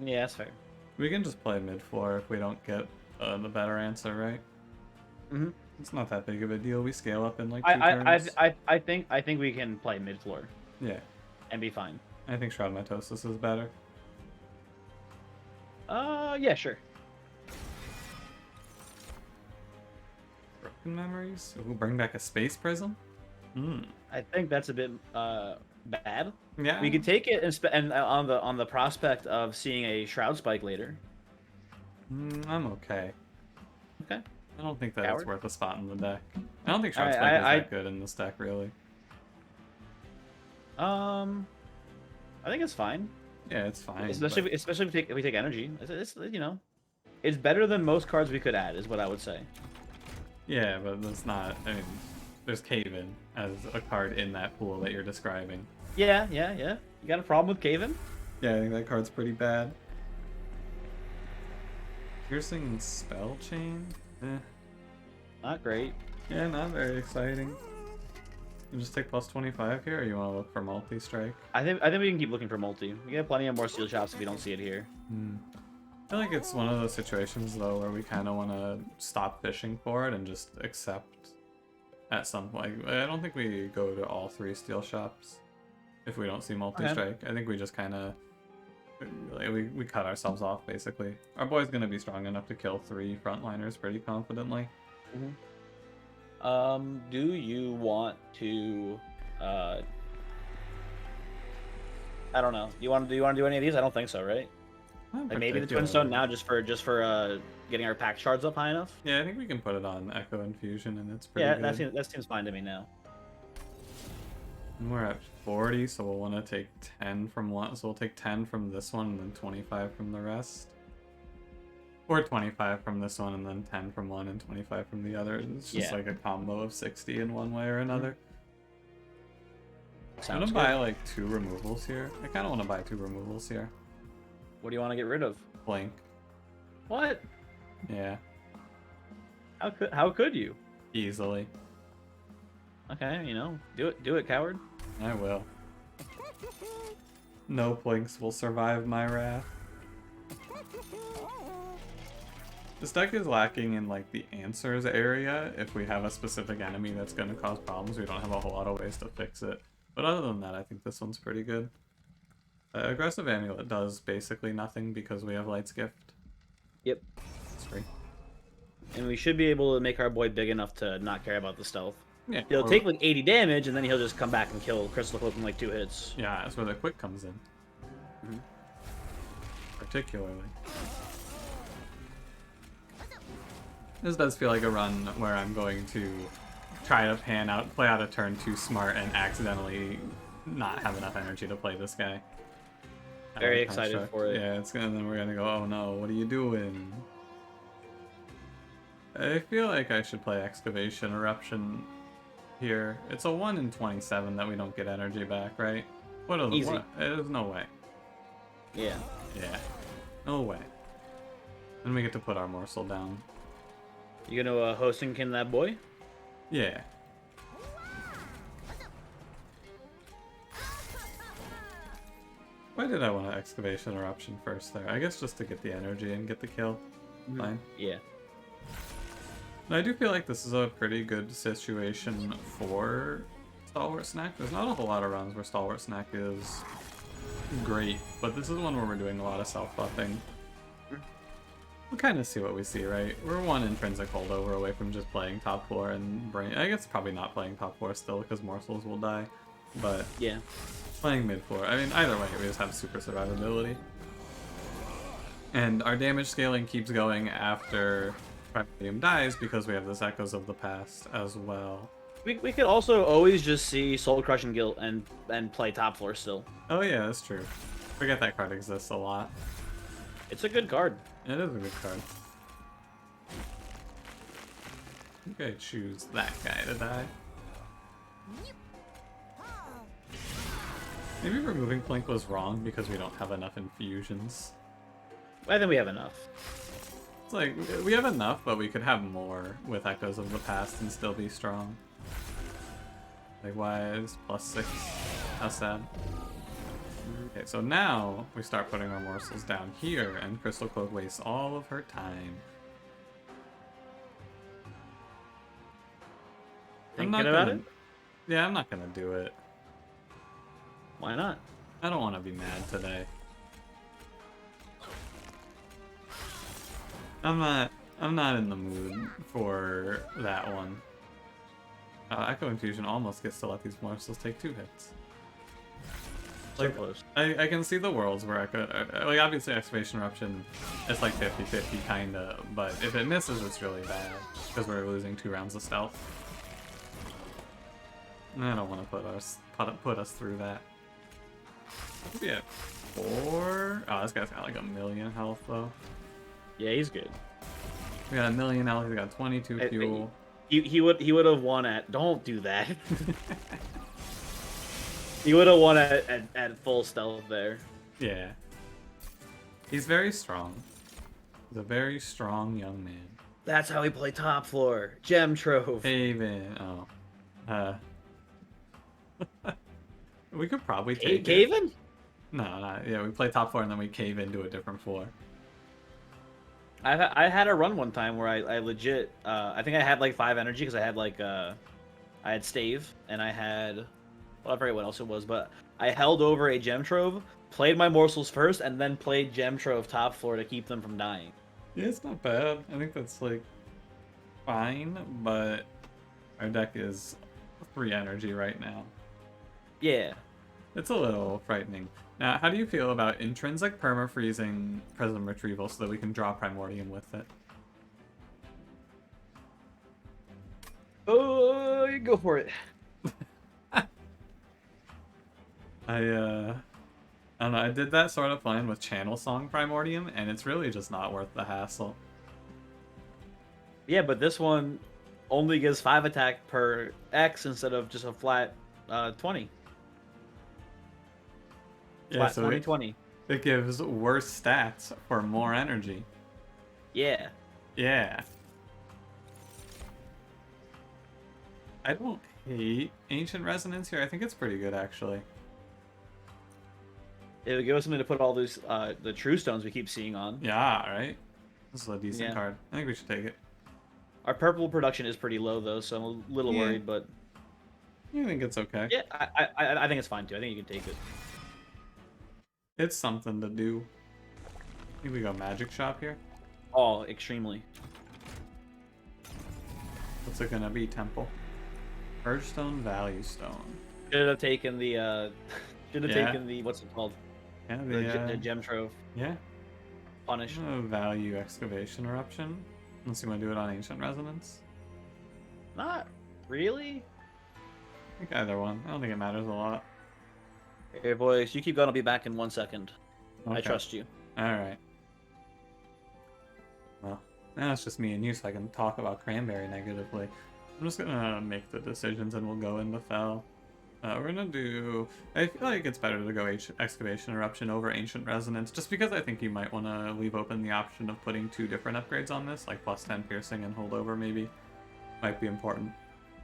Yeah, that's fair. We can just play mid-floor if we don't get the better answer, right? Mm-hmm. It's not that big of a deal. We scale up in like 2 turns. I think we can play mid floor Yeah, and be fine. I think Shroudmatosis is better. Yeah, sure. Broken Memories? Ooh, bring back a Space Prism? I think that's a bit bad. Yeah. We could take it and on the prospect of seeing a Shroud Spike later. I'm okay. Okay. I don't think that Coward? it's worth a spot in the deck. I don't think Shroud Alright, Spike is I that good in this deck, really. I think it's fine. Yeah, it's fine. Especially if we take energy. It's you know, it's better than most cards we could add, is what I would say. Yeah, but that's not. I mean, there's Cave-In as a card in that pool that you're describing. Yeah. You got a problem with Cave-In? Yeah, I think that card's pretty bad. Piercing Spell Chain? Not great. Yeah, not very exciting. You just take plus 25 here, or you want to look for multi-strike? I think we can keep looking for multi. We get plenty of more steel shops if we don't see it here. I feel like it's one of those situations, though, where we kind of want to stop fishing for it and just accept at some point. I don't think we go to all 3 steel shops if we don't see multi-strike. I think we just kind of... We cut ourselves off, basically. Our boy's going to be strong enough to kill 3 frontliners pretty confidently. Do you want to... I don't know. Do you want to do any of these? I don't think so, right? Like maybe the Twin Stone now just for getting our pack shards up high enough. Yeah, I think we can put it on Echo Infusion, and it's pretty good. That seems fine to me now. And we're at 40, so we'll want to take 10 from one. So we'll take 10 from this one, and then 25 from the rest. Or 25 from this one, and then 10 from one, and 25 from the other. It's just like a combo of 60 in one way or another. I'm gonna buy like 2 removals here. I kind of want to buy 2 removals here. What do you want to get rid of? Blink. What? Yeah. How could you? Easily. Okay, you know, do it, coward. I will. No Plinks will survive my wrath. This deck is lacking in like the answers area. If we have a specific enemy that's going to cause problems, we don't have a whole lot of ways to fix it. But other than that, I think this one's pretty good. Aggressive Amulet does basically nothing because we have Light's Gift. Yep. It's free. And we should be able to make our boy big enough to not care about the stealth. Yeah. He'll take like 80 damage, and then he'll just come back and kill Crystal Cloak in like 2 hits. Yeah, that's where the quick comes in. Particularly. This does feel like a run where I'm going to try to play out a turn too smart and accidentally not have enough energy to play this guy. Very excited for it. Yeah, then we're gonna go, oh no, what are you doing? I feel like I should play Excavation Eruption here. It's a 1 in 27 that we don't get energy back, right? What are the Easy. what? There's no way. Yeah. Yeah. No way. Then we get to put our morsel down. You gonna Wurmkin that boy? Yeah. Why did I want an Excavation Eruption first there? I guess just to get the energy and get the kill. Fine. Yeah. I do feel like this is a pretty good situation for Stalwart Snack. There's not a whole lot of runs where Stalwart Snack is great, but this is one where we're doing a lot of self-buffing. We'll kind of see what we see, right? We're one intrinsic holdover away from just playing top floor and brain. I guess probably not playing top floor still because morsels will die, but Yeah. playing mid floor. I mean, either way, we just have super survivability. And our damage scaling keeps going after Primordium dies because we have this Echoes of the Past as well. We could also always just see Soul Crushing Guilt and play top floor still. Oh yeah, that's true. Forget that card exists a lot. It's a good card. It is a good card. I think I choose that guy to die. Maybe removing Plink was wrong because we don't have enough infusions. I think we have enough. It's like, we have enough, but we could have more with Echoes of the Past and still be strong. Like, why is +6? How sad. Okay, so now we start putting our morsels down here, and Crystal Cloak wastes all of her time. Thinking about it? Yeah, I'm not gonna do it. Why not? I don't want to be mad today. I'm not in the mood for that one. Echo Infusion almost gets to let these morsels take 2 hits. So close. I can see the worlds where Echo, like obviously Excavation Eruption is like 50-50 kinda, but if it misses it's really bad because we're losing 2 rounds of stealth. And I don't want to put us through that. Maybe at 4. Oh, this guy's got like 1,000,000 health though. Yeah, he's good. We got 1,000,000 health. We got 22 fuel. He would have won at. Don't do that. He would have won at full stealth there. Yeah. He's very strong. He's a very strong young man. That's how we play top floor. Gem Trove. Haven. Oh. We could probably take it. Caven? No, not. Yeah, we play top floor and then we cave into a different floor. I had a run one time where I legit. I think I had like 5 energy because I had like I had stave and I had. Well, I forget what else it was, but I held over a gem trove, played my morsels first, and then played gem trove top floor to keep them from dying. Yeah, it's not bad. I think that's like fine, but our deck is 3 energy right now. Yeah. It's a little frightening. Now, how do you feel about intrinsic perma-freezing Prism Retrieval so that we can draw Primordium with it? Oh, you go for it. I don't know, I did that sort of fine with Channel Song Primordium, and it's really just not worth the hassle. Yeah, but this one only gives 5 attack per X instead of just a flat 20. Yeah, Flat so 20. it gives worse stats for more energy. Yeah. Yeah. I don't hate Ancient Resonance here. I think it's pretty good, actually. It would give us something to put all these the true stones we keep seeing on. Yeah, right? This is a decent card. I think we should take it. Our purple production is pretty low though, so I'm a little worried, but I think it's okay. yeah, I think it's fine too. I think you can take it. It's something to do. I think we go Magic Shop here. Oh, extremely. What's it gonna be, Temple? Purge Stone, Value Stone. Should have taken the taken the what's it called? Yeah, The gem trove. Yeah. Punish. Value Excavation Eruption. Unless you want to do it on Ancient Resonance. Not really. I think either one. I don't think it matters a lot. Hey boys, you keep going. I'll be back in 1 second. Okay. I trust you. Alright. Well, Now it's just me and you, so I can talk about cranberry negatively. I'm just gonna make the decisions and we'll go into Fel. We're gonna do... I feel like it's better to go Excavation Eruption over Ancient Resonance, just because I think you might want to leave open the option of putting 2 different upgrades on this, like plus 10 Piercing and Holdover maybe. Might be important.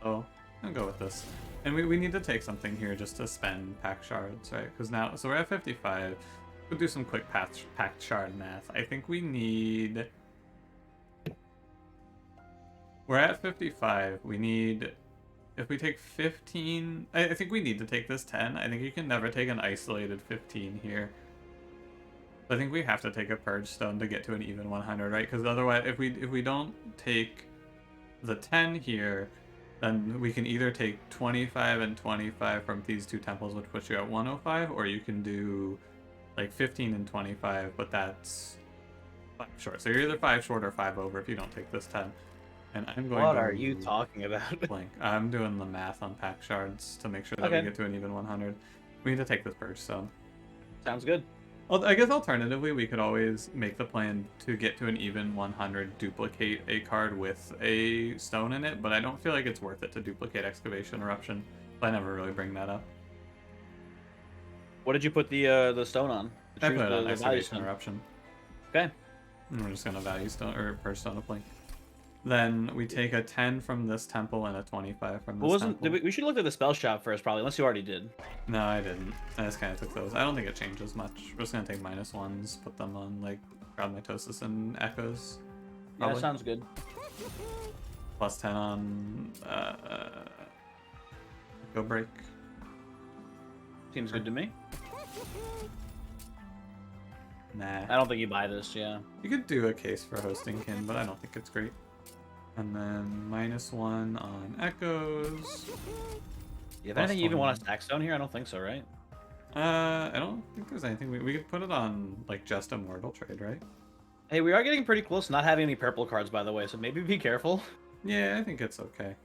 So, I'll go with this. And we need to take something here just to spend Pack Shards, right? Because now... So we're at 55. We'll do some quick Pack Shard math. I think we need... We're at 55. We need... If we take 15... I think we need to take this 10. I think you can never take an isolated 15 here. I think we have to take a Purge Stone to get to an even 100, right? Because otherwise, if we don't take the 10 here, then we can either take 25 and 25 from these 2 temples, which puts you at 105, or you can do like 15 and 25, but that's 5 short. So you're either 5 short or 5 over if you don't take this 10. And I'm going What to are you talking about? Blink. I'm doing the math on Pack Shards to make sure that we get to an even 100. We need to take this Purge Stone. Sounds good. Well, I guess alternatively, we could always make the plan to get to an even 100, duplicate a card with a stone in it, but I don't feel like it's worth it to duplicate Excavation Eruption. I never really bring that up. What did you put the stone on? I put it on Excavation Eruption. Okay. And we're just going to value stone, or Purge Stone a Blink. Then we take a 10 from this temple and a 25 from this temple. We should look at the spell shop first, probably, unless you already did. No, I didn't. I just kind of took those. I don't think it changes much. We're just going to take -1s, put them on, like, Crowd Mitosis and Echoes. Probably. Yeah, that sounds good. Plus 10 on Go Break. Seems good to me. Nah. I don't think you buy this, yeah. You could do a case for Hosting Kin, but I don't think it's great. And then -1 on Echoes. You have anything you even want to stack stone here? I don't think so, right? I don't think there's anything. We could put it on, like, just a Mortal Trade, right? Hey, we are getting pretty close to not having any purple cards, by the way, so maybe be careful. Yeah, I think it's okay.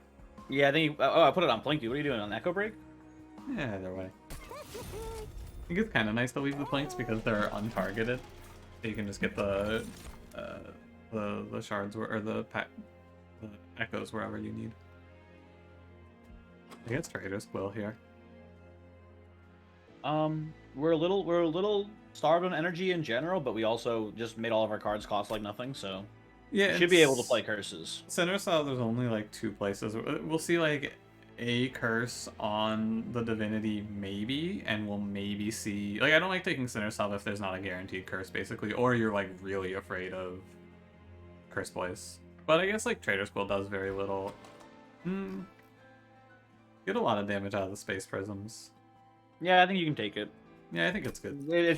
Yeah, I think... Oh, I put it on Plinky. What are you doing, on Echo Break? Yeah, either way. I think it's kind of nice to leave the Planks because they're untargeted. So you can just get the shards or the echoes wherever you need. I guess Trader's Quill here. We're a little starved on energy in general, but we also just made all of our cards cost like nothing, so yeah, should be able to play curses. Center South, there's only like 2 places. We'll see like a curse on the Divinity maybe, and we'll maybe see, like, I don't like taking Center South if there's not a guaranteed curse basically, or you're like really afraid of Curse Boys. But I guess like Trader's Quill does very little. Get a lot of damage out of the Space Prisms. Yeah, I think you can take it. Yeah, I think it's good. We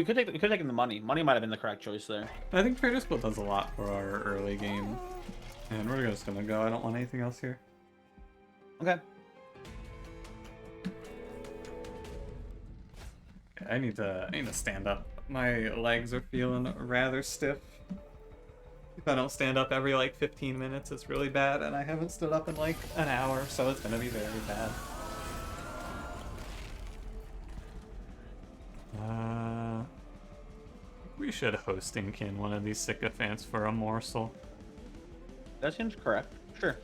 could take the money. Money might have been the correct choice there. I think Trader's Quill does a lot for our early game. And we're just gonna go. I don't want anything else here. Okay. I need to stand up. My legs are feeling rather stiff. If I don't stand up every like 15 minutes, it's really bad, and I haven't stood up in like an hour, so it's gonna be very bad. We should Hosting Kin one of these sycophants for a morsel. That seems correct. Sure.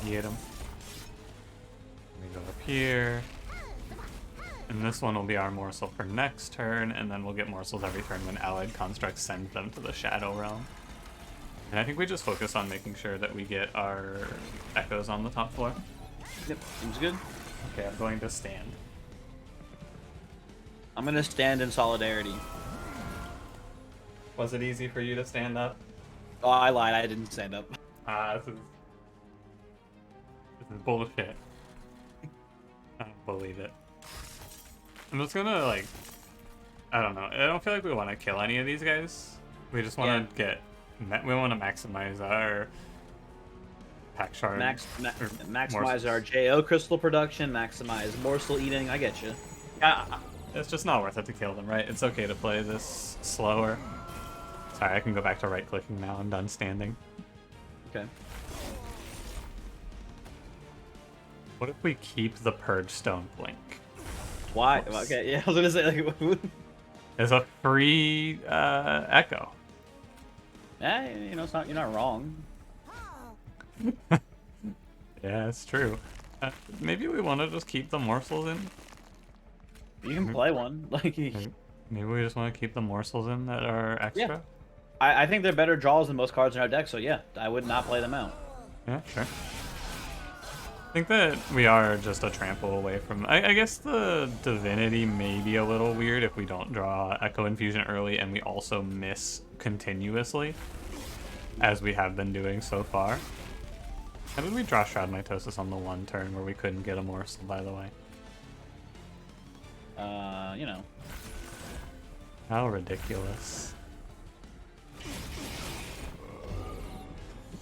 Get him. We go up here. And this one will be our morsel for next turn, and then we'll get morsels every turn when Allied Constructs send them to the Shadow Realm. And I think we just focus on making sure that we get our Echoes on the top floor. Yep, seems good. Okay, I'm going to stand. I'm going to stand in solidarity. Was it easy for you to stand up? Oh, I lied. I didn't stand up. This is bullshit. I don't believe it. I'm just gonna, like, I don't know. I don't feel like we want to kill any of these guys. We just want to we want to maximize our Pack Shard. Maximize our JO crystal production, maximize morsel eating. I get you. It's just not worth it to kill them, right? It's okay to play this slower. Sorry, I can go back to right-clicking now. I'm done standing. Okay. What if we keep the Purge Stone Blink? Why? Oops. Okay, yeah, I was gonna say, like, There's a free Echo. It's not. You're not wrong. Yeah, it's true. Maybe we want to just keep the morsels in. You can play one. Like, maybe we just want to keep the morsels in that are extra. Yeah. I think they're better draws than most cards in our deck. So yeah, I would not play them out. Yeah, sure. I think that we are just a trample away from... I guess the Divinity may be a little weird if we don't draw Echo Infusion early and we also miss continuously, as we have been doing so far. How did we draw Shroud Mitosis on the one turn where we couldn't get a morsel, by the way? You know. How ridiculous.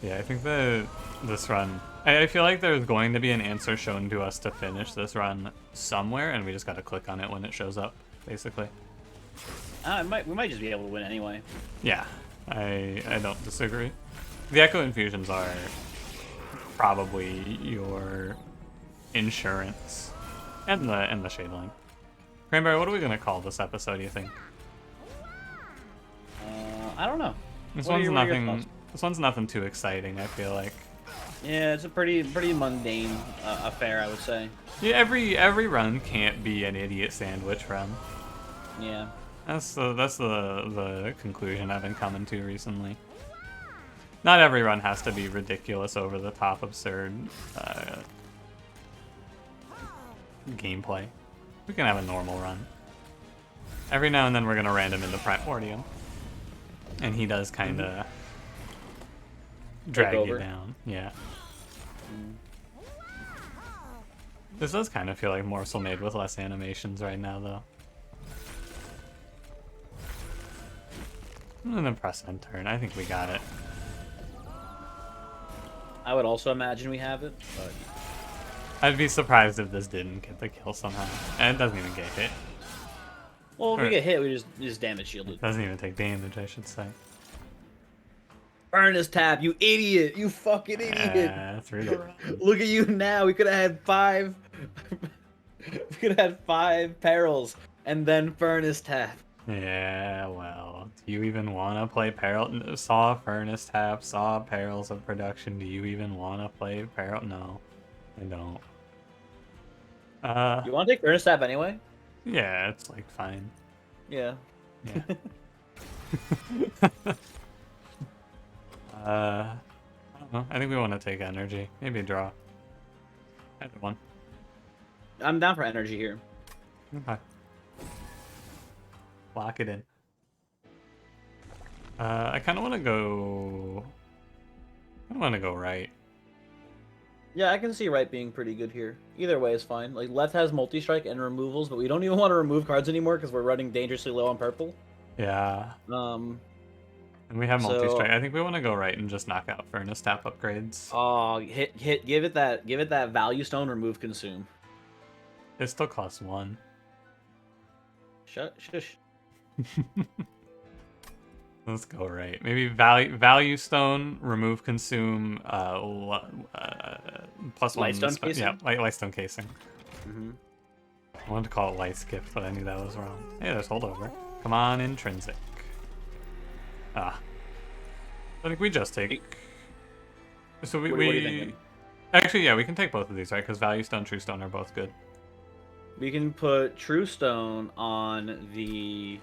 Yeah, I think that this run... I feel like there's going to be an answer shown to us to finish this run somewhere, and we just gotta click on it when it shows up, basically. We might just be able to win anyway. Yeah, I don't disagree. The Echo Infusions are probably your insurance, and the Shadeling. Cranberry, what are we gonna call this episode, do you think? I don't know. This one's nothing too exciting, I feel like. Yeah, it's a pretty mundane affair, I would say. Yeah, every run can't be an idiot sandwich run. Yeah. That's the conclusion I've been coming to recently. Not every run has to be ridiculous, over the top, absurd gameplay. We can have a normal run. Every now and then we're gonna random into Primordium, and he does kind of drag you down. Yeah. This does kind of feel like Morsel made with less animations right now, though. And then press end turn. I think we got it. I would also imagine we have it, but... I'd be surprised if this didn't get the kill somehow. And it doesn't even get hit. Well, if we get hit, we just damage shielded. It doesn't even take damage, I should say. Furnace tap, you idiot! You fucking idiot! That's ridiculous. Look at you now. We could have had 5. We could have had 5 perils and then furnace tap. Yeah, well, do you even want to play Peril? Saw Furnace Tap, saw Perils of Production. Do you even want to play Peril? No, I don't. You want to take Furnace Tap anyway? Yeah, it's like fine. Yeah. Yeah. I don't know. I think we want to take energy. Maybe draw. Either one. I'm down for energy here. Okay. Lock it in. I kind of want to go... I want to go right. Yeah, I can see right being pretty good here. Either way is fine. Like, left has multi-strike and removals, but we don't even want to remove cards anymore because we're running dangerously low on purple. Yeah. And we have multi-strike. I think we want to go right and just knock out Furnace Tap upgrades. Oh, give it that value stone, remove consume. It still costs 1. Shush. Let's go right. Maybe value stone, remove consume, plus light 1. Stone casing? Yeah, light stone casing. Mm-hmm. I wanted to call it light skip, but I knew that was wrong. Hey, there's holdover. Come on, intrinsic. I think we just take. So What are you thinking? Actually, yeah, we can take both of these, right? Because value stone, true stone are both good. We can put True Stone on the,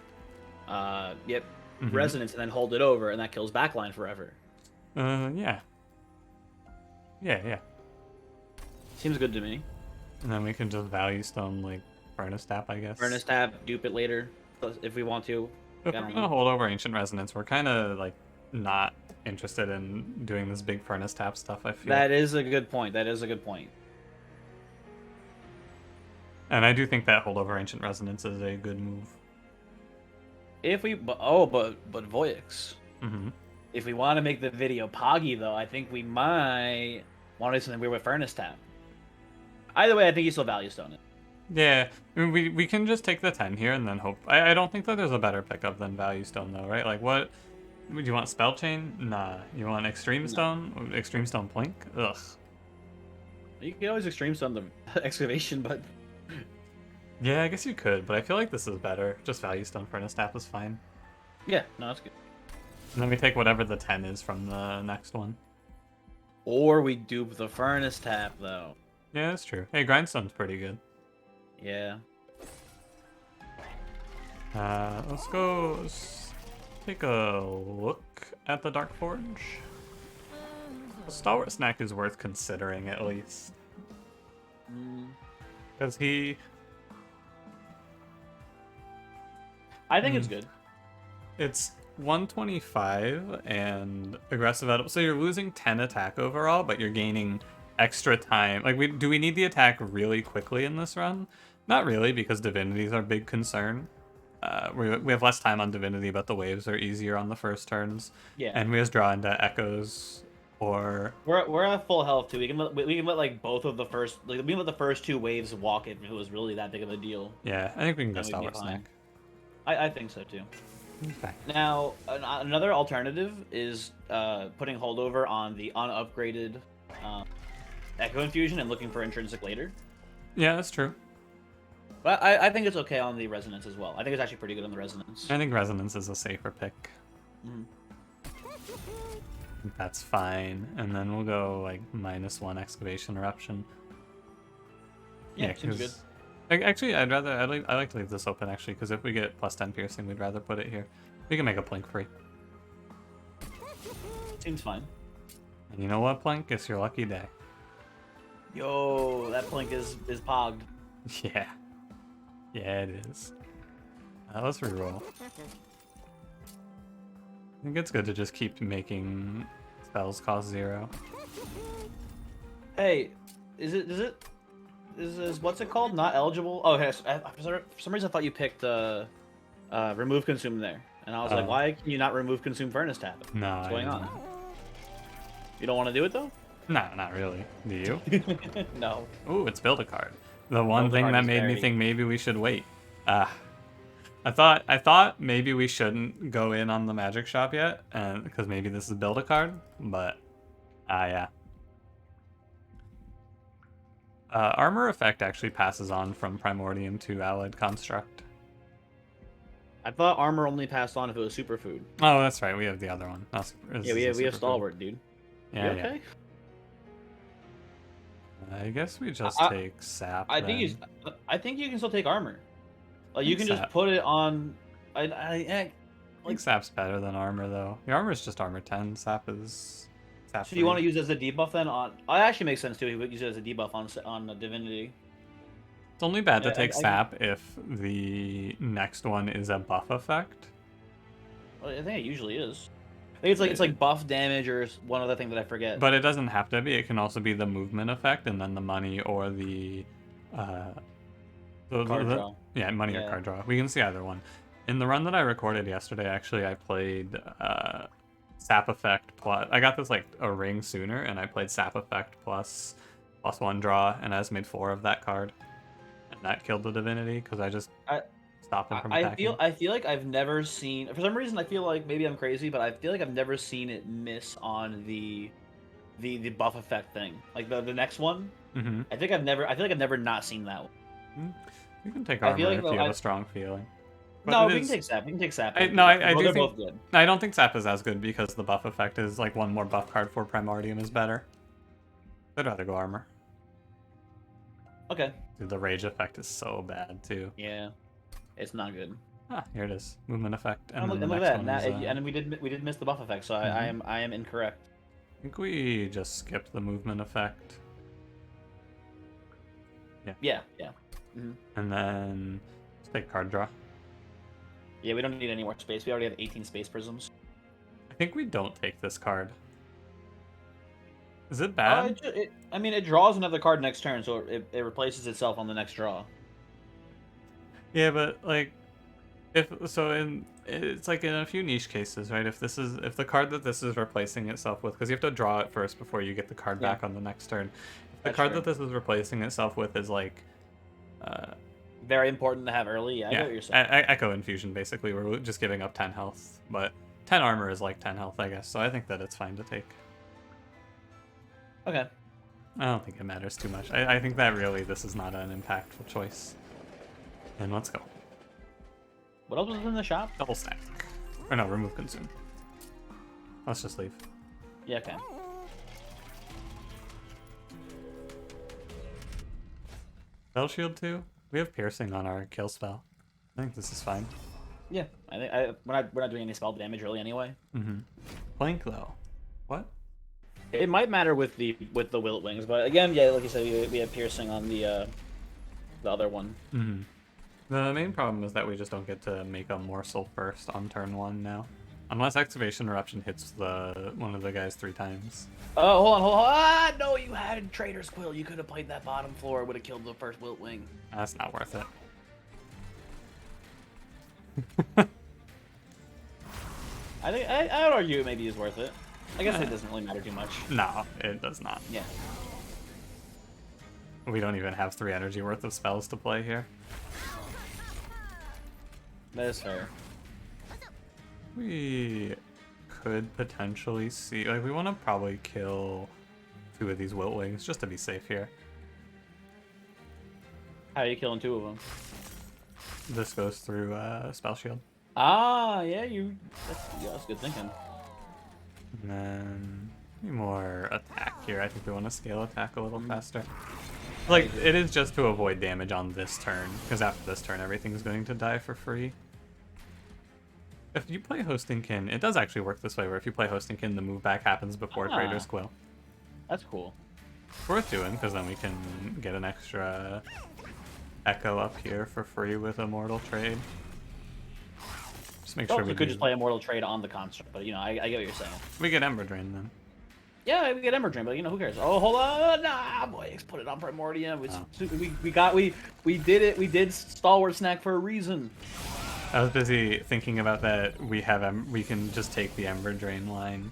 Resonance, and then hold it over, and that kills backline forever. Yeah. Yeah. Seems good to me. And then we can just value stone, like, Furnace Tap, I guess. Furnace Tap, dupe it later, if we want to. If we're gonna hold over Ancient Resonance, we're kind of, like, not interested in doing this big Furnace Tap stuff, I feel. That is a good point. And I do think that hold over Ancient Resonance is a good move. But Voyix. Mm-hmm. If we want to make the video poggy, though, I think we might want to do something weird with Furnace Tap. Either way, I think you still value stone it. Yeah, I mean, we can just take the 10 here and then hope. I don't think that there's a better pickup than value stone, though, right? Like, what? Do you want Spell Chain? Nah. You want Extreme Stone? Extreme Stone Plink? Ugh. You can always Extreme Stone the Excavation, but... Yeah, I guess you could, but I feel like this is better. Just value stone Furnace Tap is fine. Yeah, no, that's good. And then we take whatever the 10 is from the next one. Or we dupe the furnace tap, though. Yeah, that's true. Hey, Grindstone's pretty good. Yeah. Let's go take a look at the Dark Forge. A Stalwart Snack is worth considering, at least. Because I think it's good. It's 125 and aggressive edible. So you're losing 10 attack overall, but you're gaining extra time. Like, do we need the attack really quickly in this run? Not really, because Divinity is our big concern. We have less time on Divinity, but the waves are easier on the first turns. Yeah. And we just draw into Echoes or... We're at full health, too. We can let like, both of the first... Like, we can let the first 2 waves walk if it was really that big of a deal. Yeah, I think we can go Stalwart Snack. I think so, too. Okay. Now, another alternative is putting holdover on the unupgraded Echo Infusion and looking for intrinsic later. Yeah, that's true. But I think it's okay on the Resonance as well. I think it's actually pretty good on the Resonance. I think Resonance is a safer pick. That's fine. And then we'll go like -1 Excavation Eruption. Yeah, seems good. Actually, I like to leave this open actually, because if we get +10 piercing, we'd rather put it here. We can make a Plink free. Seems fine. And you know what, Plink? It's your lucky day. Yo, that Plink is pogged. Yeah. Yeah, it is. Let's reroll. I think it's good to just keep making spells cost 0. Hey, is what's it called? Not eligible? Oh, okay. For some reason, I thought you picked remove consume there, and I was like, why can you not remove consume furnace tap? No. What's going on? You don't want to do it though? No, not really. Do you? No. Ooh, it's build a card. The one thing that made me think maybe we should wait. I thought maybe we shouldn't go in on the magic shop yet, because maybe this is build a card, but yeah. Armor effect actually passes on from Primordium to Allied Construct. I thought armor only passed on if it was superfood. Oh, that's right. We have the other one. Yeah, we have Stalwart, dude. Yeah, you okay? Yeah. I guess we just take sap. I think you can still take armor. Like you can sap. just put it on. I think sap's better than armor though. The armor is just armor 10. Sap is sap. So you want to use it as a debuff then on? It actually makes sense too. You would use it as a debuff on Divinity. It's only bad to take sap if the next one is a buff effect. Well, I think it usually is. I think it's like buff damage or one other thing that I forget. But it doesn't have to be. It can also be the movement effect and then the money or the card draw. Yeah, money or card draw. We can see either one. In the run that I recorded yesterday, actually, I played sap effect plus. I got this like a ring sooner, and I played sap effect plus +1 draw, and I just made 4 of that card, and that killed the Divinity because I just stopped him from attacking. I feel like I've never seen. For some reason, I feel like maybe I'm crazy, but I feel like I've never seen it miss on the buff effect thing. Like the next one. Mm-hmm. I feel like I've never not seen that one. You can take armor if you have a strong feeling. But no, we can take sap. We can take sap. I do think. Both good. I don't think sap is as good because the buff effect is like one more buff card for Primordium is better. I'd rather go armor. Okay. Dude, the rage effect is so bad too. Yeah, it's not good. Ah, here it is. Movement effect. And look at that. Now, and we did miss the buff effect, so I am incorrect. I think we just skipped the movement effect. Yeah. Mm-hmm. And then let's take card draw. Yeah, we don't need any more space. We already have 18 space prisms. I think we don't take this card. Is it bad? It draws another card next turn, so it replaces itself on the next draw. Yeah, but like, it's like in a few niche cases, right? If the card that this is replacing itself with, because you have to draw it first before you get the card back on the next turn. If the card that this is replacing itself with is like, very important to have early. Yeah, I get what you're saying. Echo Infusion, basically. We're just giving up 10 health, but 10 armor is like 10 health, I guess. So I think that it's fine to take. Okay. I don't think it matters too much. I think that really this is not an impactful choice. And let's go. What else was in the shop? Double stack. Or no, remove consume. let's just leave. Yeah, okay. Spell shield too? We have piercing on our kill spell. I think this is fine. Yeah, I think we're not doing any spell damage really anyway. Mm-hmm. Plank though. What? It might matter with the Wilt Wings, but again, yeah, like you said, we have piercing on the other one. Mm-hmm. The main problem is that we just don't get to make a morsel first on turn 1 now. Unless Excavation Eruption hits one of the guys 3 times. Oh, hold on. Ah, no, you had Trader's Quill. You could have played that bottom floor. Would have killed the first Wilt Wing. That's not worth it. I would argue it maybe is worth it. I guess it doesn't really matter too much. No, it does not. Yeah. We don't even have 3 energy worth of spells to play here. That is fair. We could potentially see... Like, we want to probably kill 2 of these Wilt Wings just to be safe here. How are you killing 2 of them? This goes through Spell Shield. Ah, yeah, that's good thinking. And then more attack here. I think we want to scale attack a little faster. Like, it is just to avoid damage on this turn, because after this turn, everything's going to die for free. If you play Hosting Kin, it does actually work this way, where if you play Hosting Kin, the move back happens before Trader's Quill. That's cool. It's worth doing, because then we can get an extra Echo up here for free with Immortal Trade. Just make sure we could just play Immortal Trade on the construct, but, you know, I get what you're saying. We get Ember Drain, then. Yeah, we get Ember Drain, but, you know, who cares? Oh, hold on! Nah, boy, put it on Primordium. We did it. We did Stalwart Snack for a reason. I was busy thinking about that. We can just take the Ember Drain line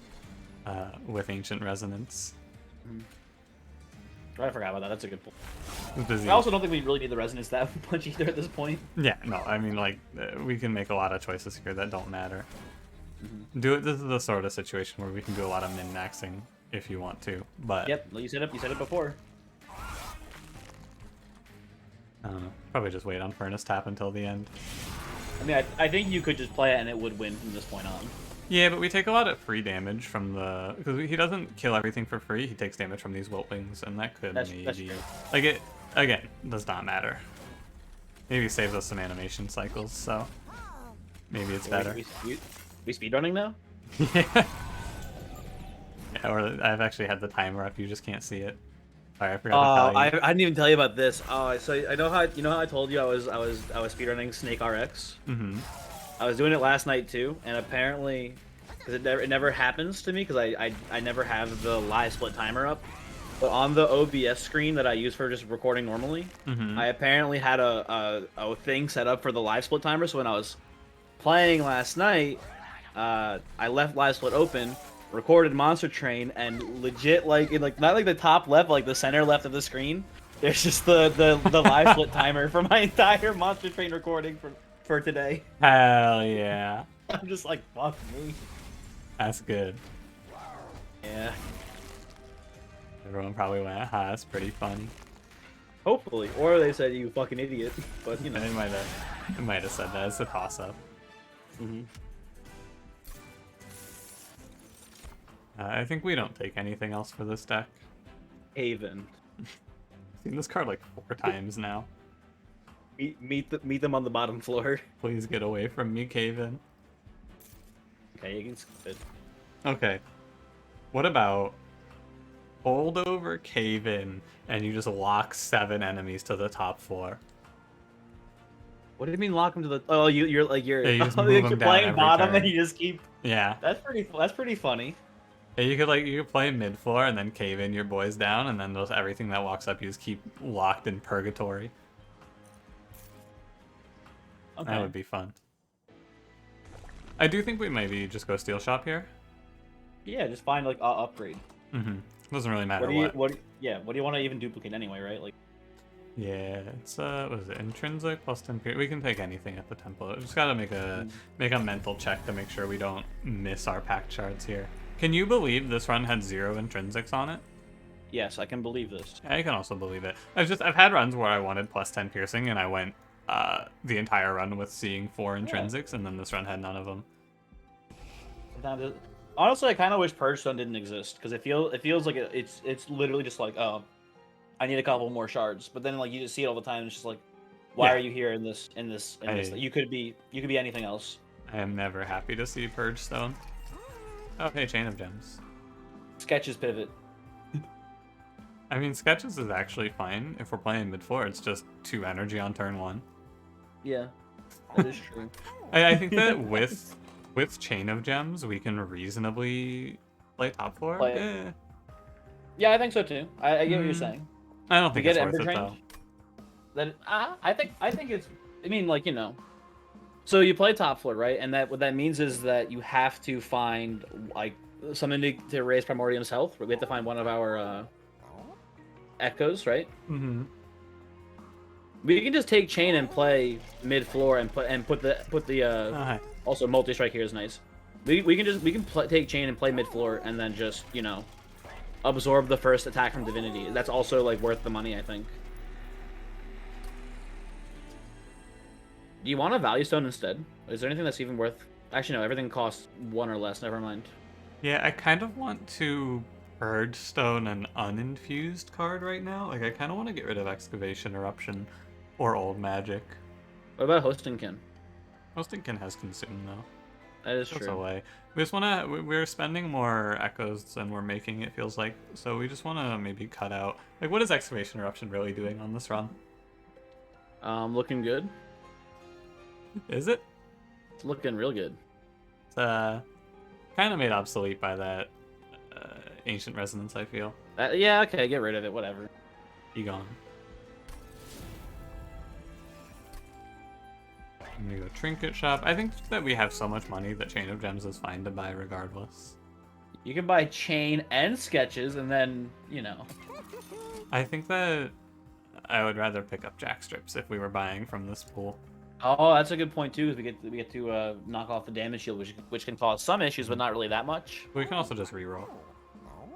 with Ancient Resonance. I forgot about that. That's a good point. I was busy. I also don't think we really need the Resonance that much either at this point. Yeah, no, I mean, like, we can make a lot of choices here that don't matter. This is the sort of situation where we can do a lot of min-maxing if you want to, but... Yep, you said it before. Probably just wait on Furnace Tap until the end. I mean, I think you could just play it and it would win from this point on. Yeah, but we take a lot of free damage from the... Because he doesn't kill everything for free, he takes damage from these Wilt Wings, and that could That's maybe... true. Like, it, again, does not matter. Maybe saves us some animation cycles, so... Maybe it's better. We speedrunning now? Yeah. Yeah, or I've actually had the timer up, you just can't see it. Sorry, I forgot to tell you. I didn't even tell you about this. So I know how I told you I was speedrunning Snake RX. Mm-hmm. I was doing it last night too, and apparently, because it never happens to me because I never have the live split timer up. But on the OBS screen that I use for just recording normally, I apparently had a thing set up for the live split timer. So when I was playing last night, I left live split open, recorded Monster Train, and legit not like the top left, like the center left of the screen. There's just the live split timer for my entire Monster Train recording for today. Hell yeah. I'm just like, fuck me. That's good. Yeah. Everyone probably went, ha, that's pretty funny. Hopefully. Or they said, you fucking idiot. But, you know. It might have said that. It's a toss-up. I think we don't take anything else for this deck. Haven. I've seen this card like 4 times now. Meet them on the bottom floor. Please get away from me, Caven. Okay, you can skip it. Okay. What about hold over Caven and you just lock 7 enemies to the top floor? What do you mean lock them to the? Oh, you're Yeah, you just move you're them down playing every bottom turn. and you just keep. Yeah. That's pretty funny. Yeah, you could play mid floor and then cave in your boys down, and then everything that walks up you just keep locked in purgatory. Okay. That would be fun. I do think we maybe just go Steel Shop here. Yeah, just find like upgrade. Doesn't really matter What do you want to even duplicate anyway, right? Like. Yeah, it's what is it? Intrinsic plus 10 period. We can take anything at the temple. Just gotta make a mental check to make sure we don't miss our pack shards here. Can you believe this run had 0 intrinsics on it? Yes, I can believe this. I can also believe it. I've had runs where I wanted plus 10 piercing and I went the entire run with seeing 4 intrinsics, and then this run had none of them. Honestly, I kind of wish Purge Stone didn't exist because it feels like it's literally just like, oh, I need a couple more shards. But then like you just see it all the time. And it's just like, why Yeah, are you here in this? I You could be anything else. I am never happy to see Purge Stone. Okay, Chain of Gems. Sketches pivot. I mean, Sketches is actually fine if we're playing mid floor. It's just 2 energy on turn 1. Yeah, that is true. I think that with Chain of Gems, we can reasonably play top floor. Play it. Yeah, I think so too. I get what you're saying. I don't We think get it's Ember worth it Trained. though. That I think it's. I mean, like So you play top floor, right? And that what that means is that you have to find like something to raise Primordium's health. We have to find one of our echoes, right? Mm-hmm. We can just take chain and play mid floor and put the also multi strike here is nice. We can take chain and play mid floor and then just absorb the first attack from Divinity. That's also like worth the money, I think. Do you want a value stone instead? Is there anything that's even worth? Actually, no. Everything costs 1 or less. Never mind. Yeah, I kind of want to Purge Stone an uninfused card right now. Like, I kind of want to get rid of Excavation Eruption or Old Magic. What about Hostingkin? Hostingkin has Consume, though. That is That's true. away. We just want to... We're spending more Echoes than we're making, it feels like. So we just want to maybe cut out... Like, what is Excavation Eruption really doing on this run? Looking good. Is it? It's looking real good. It's kind of made obsolete by that Ancient Resonance, I feel. Yeah, okay, get rid of it. Whatever. Be gone. I'm gonna go Trinket Shop. I think that we have so much money that Chain of Gems is fine to buy regardless. You can buy chain and sketches, and then I think that I would rather pick up Jack Strips if we were buying from this pool. Oh, that's a good point too. Is we get to knock off the damage shield, which can cause some issues, but not really that much. We can also just reroll.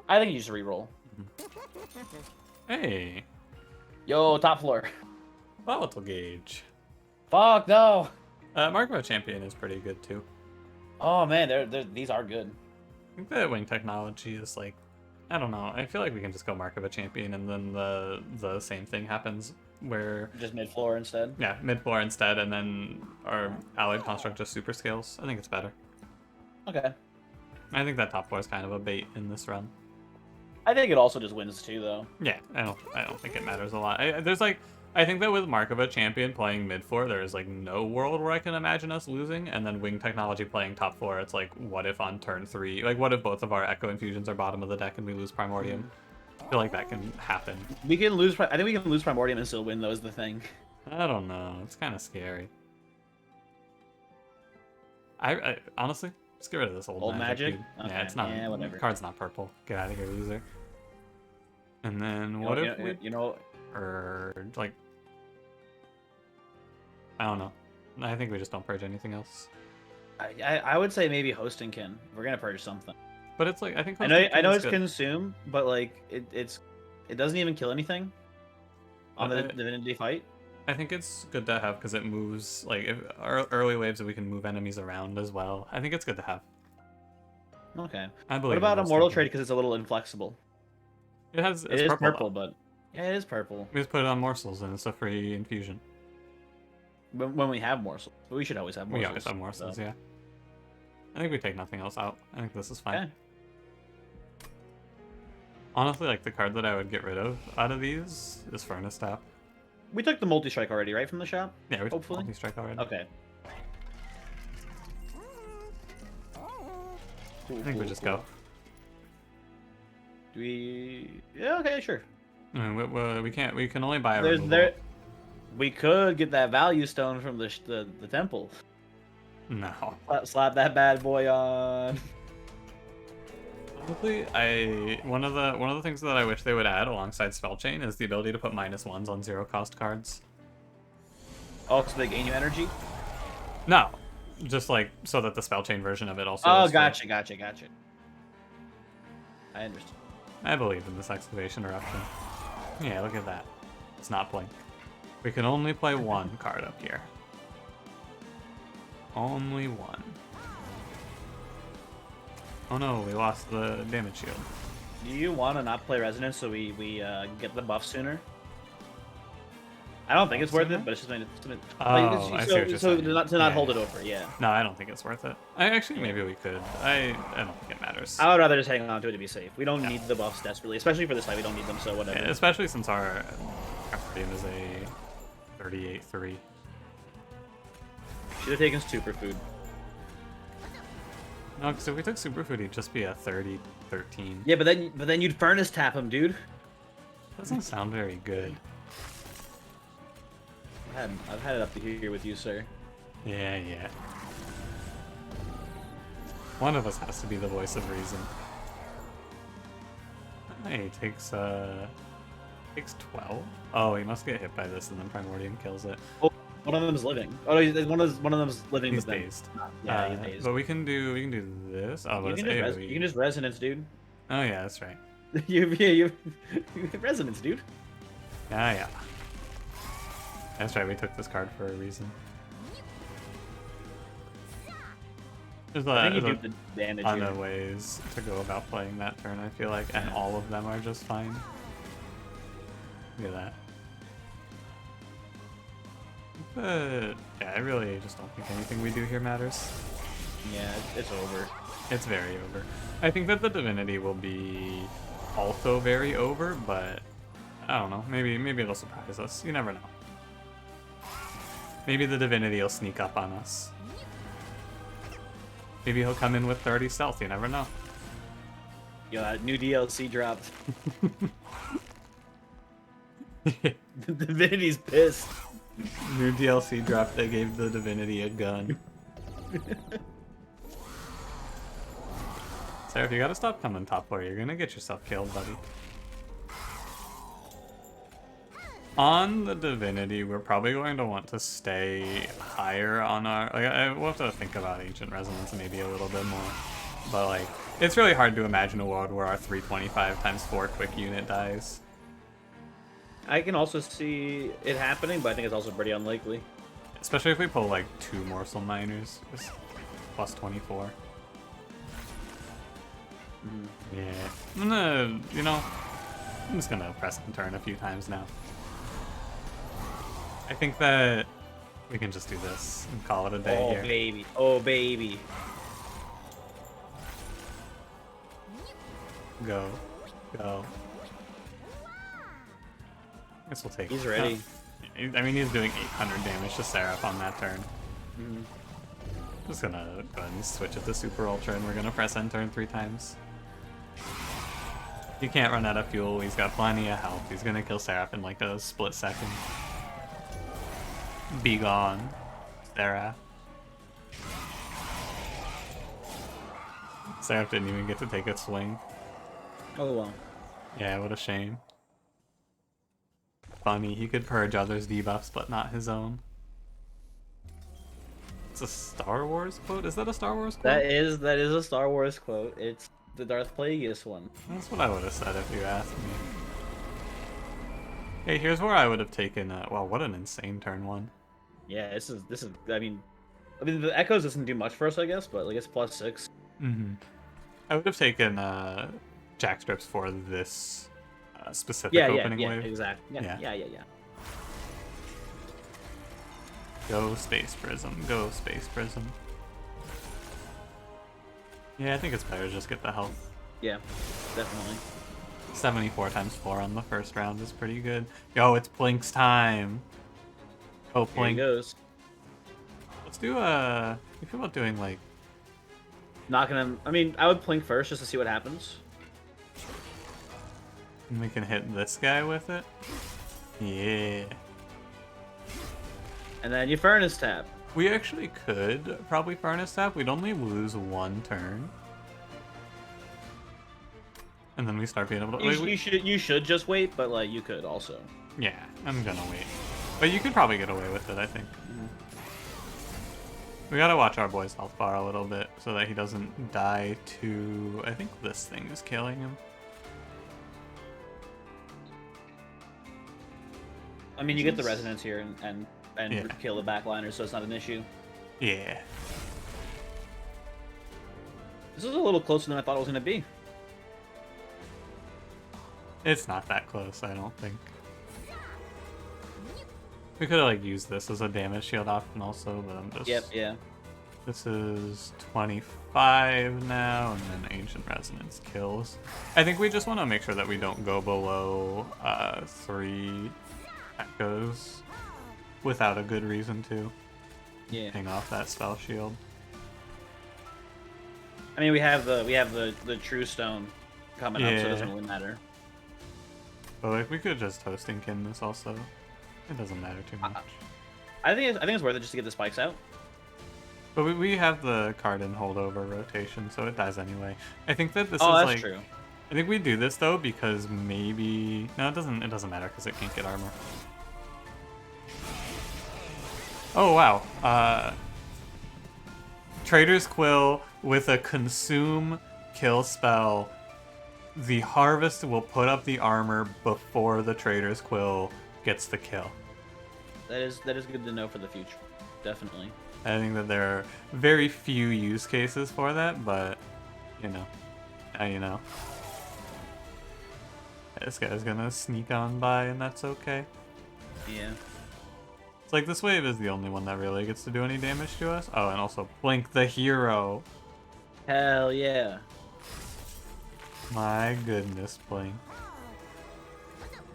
I think you just reroll. Hey, Yo, top floor. volatile gauge. Fuck no. Mark of a Champion is pretty good too. Oh man, these are good. I think that wing technology is like, I don't know. I feel like we can just go Mark of a Champion and then the same thing happens where Just mid floor instead. yeah, mid floor instead, and then our allied construct just super scales. I think it's better. Okay. I think that top floor is kind of a bait in this run. I think it also just wins too, though. Yeah, I don't think it matters a lot. I think that with Mark of a Champion playing mid floor, there is like no world where I can imagine us losing, and then Wing Technology playing top floor, it's like, what if on turn 3, like what if both of our Echo Infusions are bottom of the deck and we lose Primordium? I feel like that can happen. We can lose. I think we can lose Primordium and still win. Though is the thing. I don't know. It's kind of scary. I honestly, just get rid of this old magic. dude. Okay. Yeah, it's not. Yeah, whatever. Card's not purple. Get out of here, loser. And then what if we or like I don't know. I think we just don't purge anything else. I would say maybe Hostingkin. We're gonna purge something. But it's like I think I know it's good. consume, but like it doesn't even kill anything on the Divinity fight. I think it's good to have because it moves like if our early waves that we can move enemies around as well. I think it's good to have. Okay. I believe. What about Immortal Trade because it's a little inflexible? It has. It's It is purple, but yeah, it is purple. We just put it on morsels and it's a free infusion. When we have morsels, but we should always have morsels. We always have morsels, yeah. I think we take nothing else out. I think this is fine. Okay. Honestly, like the card that I would get rid of out of these is Furnace Tap. We took the multi-strike already, right, from the shop? Yeah, we hopefully. took strike already. Okay. I think we just go. Do we? Yeah. Okay. Sure. I mean, we can't. We can only buy a There's removal. there. We could get that value stone from the temple. No. Slap that bad boy on. Honestly, one of the things that I wish they would add alongside Spell Chain is the ability to put -1s on 0-cost cards. Oh, so they gain you energy? No, just like so that the Spell Chain version of it also. Oh, is gotcha. I understand. I believe in this Excavation Eruption. Yeah, look at that. It's not blink. We can only play one card up here. Only one. Oh no, we lost the damage shield. Do you want to not play Resonance so we get the buff sooner? I don't think it's worth it, but it's just I see what you're saying. To not hold it over, yeah. No, I don't think it's worth it. Maybe we could. I don't think it matters. I would rather just hang on to it to be safe. We don't need the buffs desperately, especially for this fight. We don't need them, so whatever. Yeah, especially since our game is a 38-3. Should have taken superfood. No, because if we took superfood, it'd just be a 30-13. Yeah, but then you'd furnace tap him, dude. Doesn't sound very good. I've had it up to here with you, sir. Yeah. One of us has to be the voice of reason. Hey, takes 12. Oh, he must get hit by this, and then Primordium kills it. Oh, one of them's living. Oh no, one of them's living. He's dazed. Yeah, he's dazed. But we can do this. Oh, you can just resonance, dude. Oh yeah, that's right. you resonance, dude. Yeah. That's right, we took this card for a reason. There's a ton of ways to go about playing that turn, I feel like, and all of them are just fine. Look at that. But, yeah, I really just don't think anything we do here matters. Yeah, it's over. It's very over. I think that the Divinity will be also very over, but I don't know. Maybe it'll surprise us. You never know. Maybe the Divinity will sneak up on us. Maybe he'll come in with 30 stealth, you never know. Yo, that new DLC dropped. The Divinity's pissed. New DLC dropped, they gave the Divinity a gun. Seraph, you gotta stop coming top floor, you're gonna get yourself killed, buddy. On the Divinity, we're probably going to want to stay higher on our... we'll have to think about Ancient Resonance maybe a little bit more. But, it's really hard to imagine a world where our 325 times 4 quick unit dies. I can also see it happening, but I think it's also pretty unlikely. Especially if we pull, 2 Morsel Miners. Just plus 24. Yeah. I'm just gonna press and turn a few times now. I think that we can just do this and call it a day here. Baby. Oh, baby. Go. Guess we'll take it. He's ready. I mean, he's doing 800 damage to Seraph on that turn. Just gonna go ahead and switch it to Super Ultra, and we're gonna press end turn 3 times. He can't run out of fuel. He's got plenty of health. He's gonna kill Seraph in a split second. Be gone, Seraph. Seraph didn't even get to take a swing. Oh well. Yeah, what a shame. Funny, he could purge others' debuffs, but not his own. It's a Star Wars quote? Is that a Star Wars quote? That is a Star Wars quote. It's the Darth Plagueis one. That's what I would have said if you asked me. Hey, here's where I would have taken. Wow, what an insane turn 1. Yeah, this is. I mean, the Echoes doesn't do much for us, I guess, but it's +6. I would have taken Jackstrips for this specific opening wave. Exactly. Yeah. Go Space Prism. Go Space Prism. Yeah, I think it's better to just get the health. Yeah, definitely. 74 times 4 on the first round is pretty good. Yo, it's Blink's time. Oh, Blink. Here he goes. Let's do you feel about doing knocking him? I mean, I would Blink first just to see what happens. And we can hit this guy with it. Yeah. And then you Furnace Tap. We actually could probably Furnace Tap. We'd only lose 1 turn. And then we start being able to... You should just wait, but you could also. Yeah, I'm gonna wait. But you could probably get away with it, I think. We gotta watch our boy's health bar a little bit so that he doesn't die to... I think this thing is killing him. I mean, you get the resonance here and kill the backliner, so it's not an issue. Yeah. This is a little closer than I thought it was gonna be. It's not that close, I don't think. We could have like used this as a damage shield option also, but I'm just... Yep, yeah. This is 25 now, and then Ancient Resonance kills. I think we just want to make sure that we don't go below 3 echoes without a good reason to. Yeah. Hang off that spell shield. I mean, we have the True Stone coming up, so it doesn't really matter. But like, we could just Hostingkin this also. It doesn't matter too much. I think it's worth it just to get the spikes out. But we have the card in holdover rotation, so it dies anyway. I think that this is that's like... true. I think we do this though because maybe... No, it doesn't matter because it can't get armor. Oh, wow. Trader's Quill with a consume kill spell. The Harvest will put up the armor before the Trader's Quill gets the kill. That is good to know for the future. Definitely. I think that there are very few use cases for that, but, you know. You know. This guy's gonna sneak on by, and that's okay. Yeah. It's like this wave is the only one that really gets to do any damage to us. Oh, and also Blink the hero. Hell yeah. My goodness, Blink.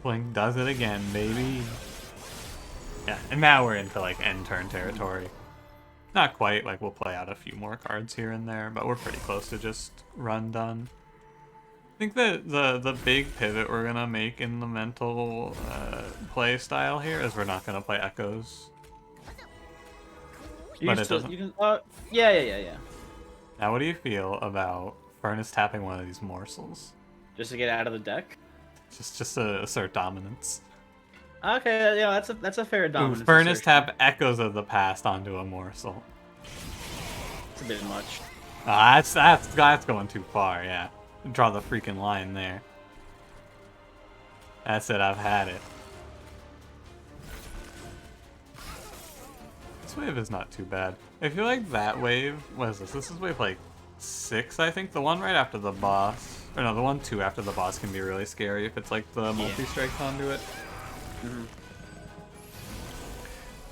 Blink does it again, baby. Yeah, and now we're into like end turn territory. Not quite, like we'll play out a few more cards here and there, but we're pretty close to just run done. I think that the big pivot we're gonna make in the mental play style here is we're not gonna play Echoes. But it doesn't. Yeah. Now, what do you feel about Furnace tapping one of these morsels? Just to get out of the deck. Just to assert dominance. Okay, yeah, that's a fair dominance. Ooh, Furnace tap Echoes of the Past onto a morsel. It's a bit much. That's going too far. Yeah, draw the freaking line there. That's it. I've had it. This wave is not too bad. I feel like that wave. What is this? This is wave like 6, I think. The one right after the boss, or no, the one 2 after the boss can be really scary if it's like the multi-strike conduit. Mm-hmm.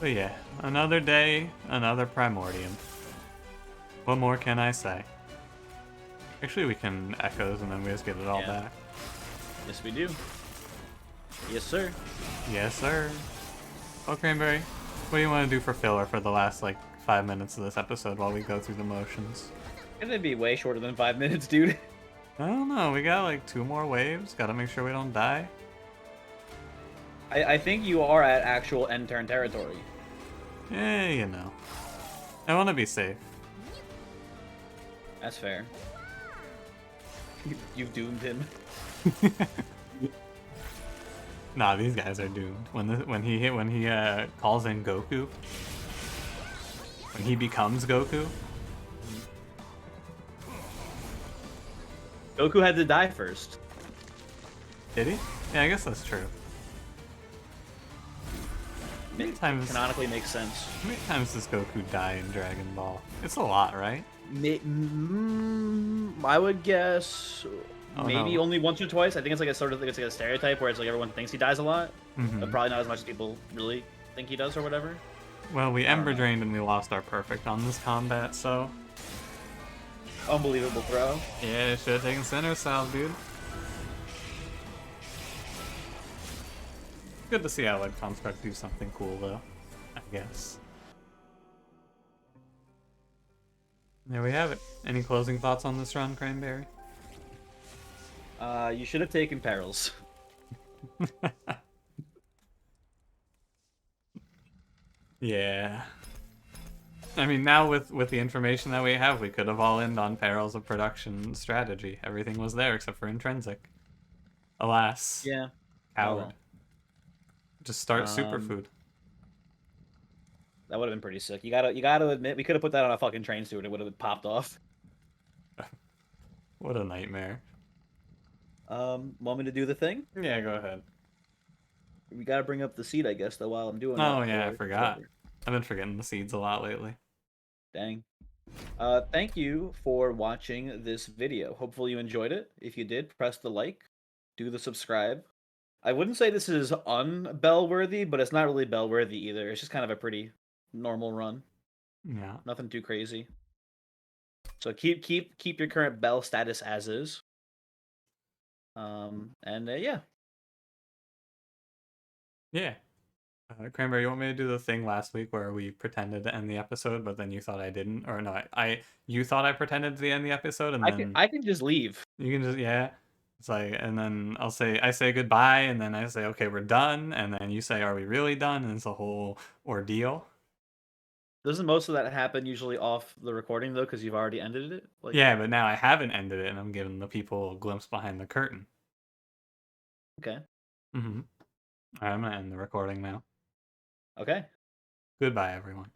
But yeah, another day, another Primordium. What more can I say? Actually, we can Echoes and then we just get it all back. Yes, we do. Yes, sir. Yes, sir. Oh, Cranberry, what do you want to do for filler for the last, like, 5 minutes of this episode while we go through the motions? It's gonna be way shorter than 5 minutes, dude. I don't know. We got, like, 2 more waves. Gotta make sure we don't die. I think you are at actual end turn territory. Yeah, you know. I want to be safe. That's fair. You've doomed him. Nah, these guys are doomed. When he calls in Goku, when he becomes Goku. Goku had to die first. Did he? Yeah, I guess that's true. It canonically makes sense. How many times does Goku die in Dragon Ball? It's a lot, right? I would guess maybe no. only once or twice. I think it's like a sort of it's like a stereotype where it's like everyone thinks he dies a lot, but probably not as much as people really think he does or whatever. Well, we Ember Drained and we lost our Perfect on this combat, so... Unbelievable throw. Yeah, should have taken Center Salve, dude. Good to see Allied Construct do something cool, though, I guess. There we have it. Any closing thoughts on this run, Cranberry? You should have taken Perils. Yeah. I mean, now with the information that we have, we could have all ended on Perils of Production strategy. Everything was there except for Intrinsic. Alas. Yeah. Coward. Oh, well. Just start Superfood. That would have been pretty sick. You gotta admit, we could have put that on a fucking train suit. It would have popped off. What a nightmare. Want me to do the thing? Yeah, go ahead. We gotta bring up the seed, I guess, though, while I'm doing Oh, that. yeah, I forgot. I've been forgetting the seeds a lot lately. Dang. Thank you for watching this video. Hopefully you enjoyed it. If you did, press the like, do the subscribe. I wouldn't say this is unbell worthy, but it's not really bell worthy either. It's just kind of a pretty normal run. Yeah. Nothing too crazy. So keep your current bell status as is. And yeah. Yeah. Cranberry, you want me to do the thing last week where we pretended to end the episode, but then you thought I didn't, or no? You thought I pretended to end the episode, and then I can just leave. you can just yeah. It's like, and then I say goodbye, and then I say okay, we're done, and then you say are we really done, and it's a whole ordeal. Doesn't most of that happen usually off the recording though, because you've already ended it? Like, Yeah, but now I haven't ended it, and I'm giving the people a glimpse behind the curtain. okay, Mm-hmm. All right, I'm gonna end the recording now. okay. Goodbye, everyone.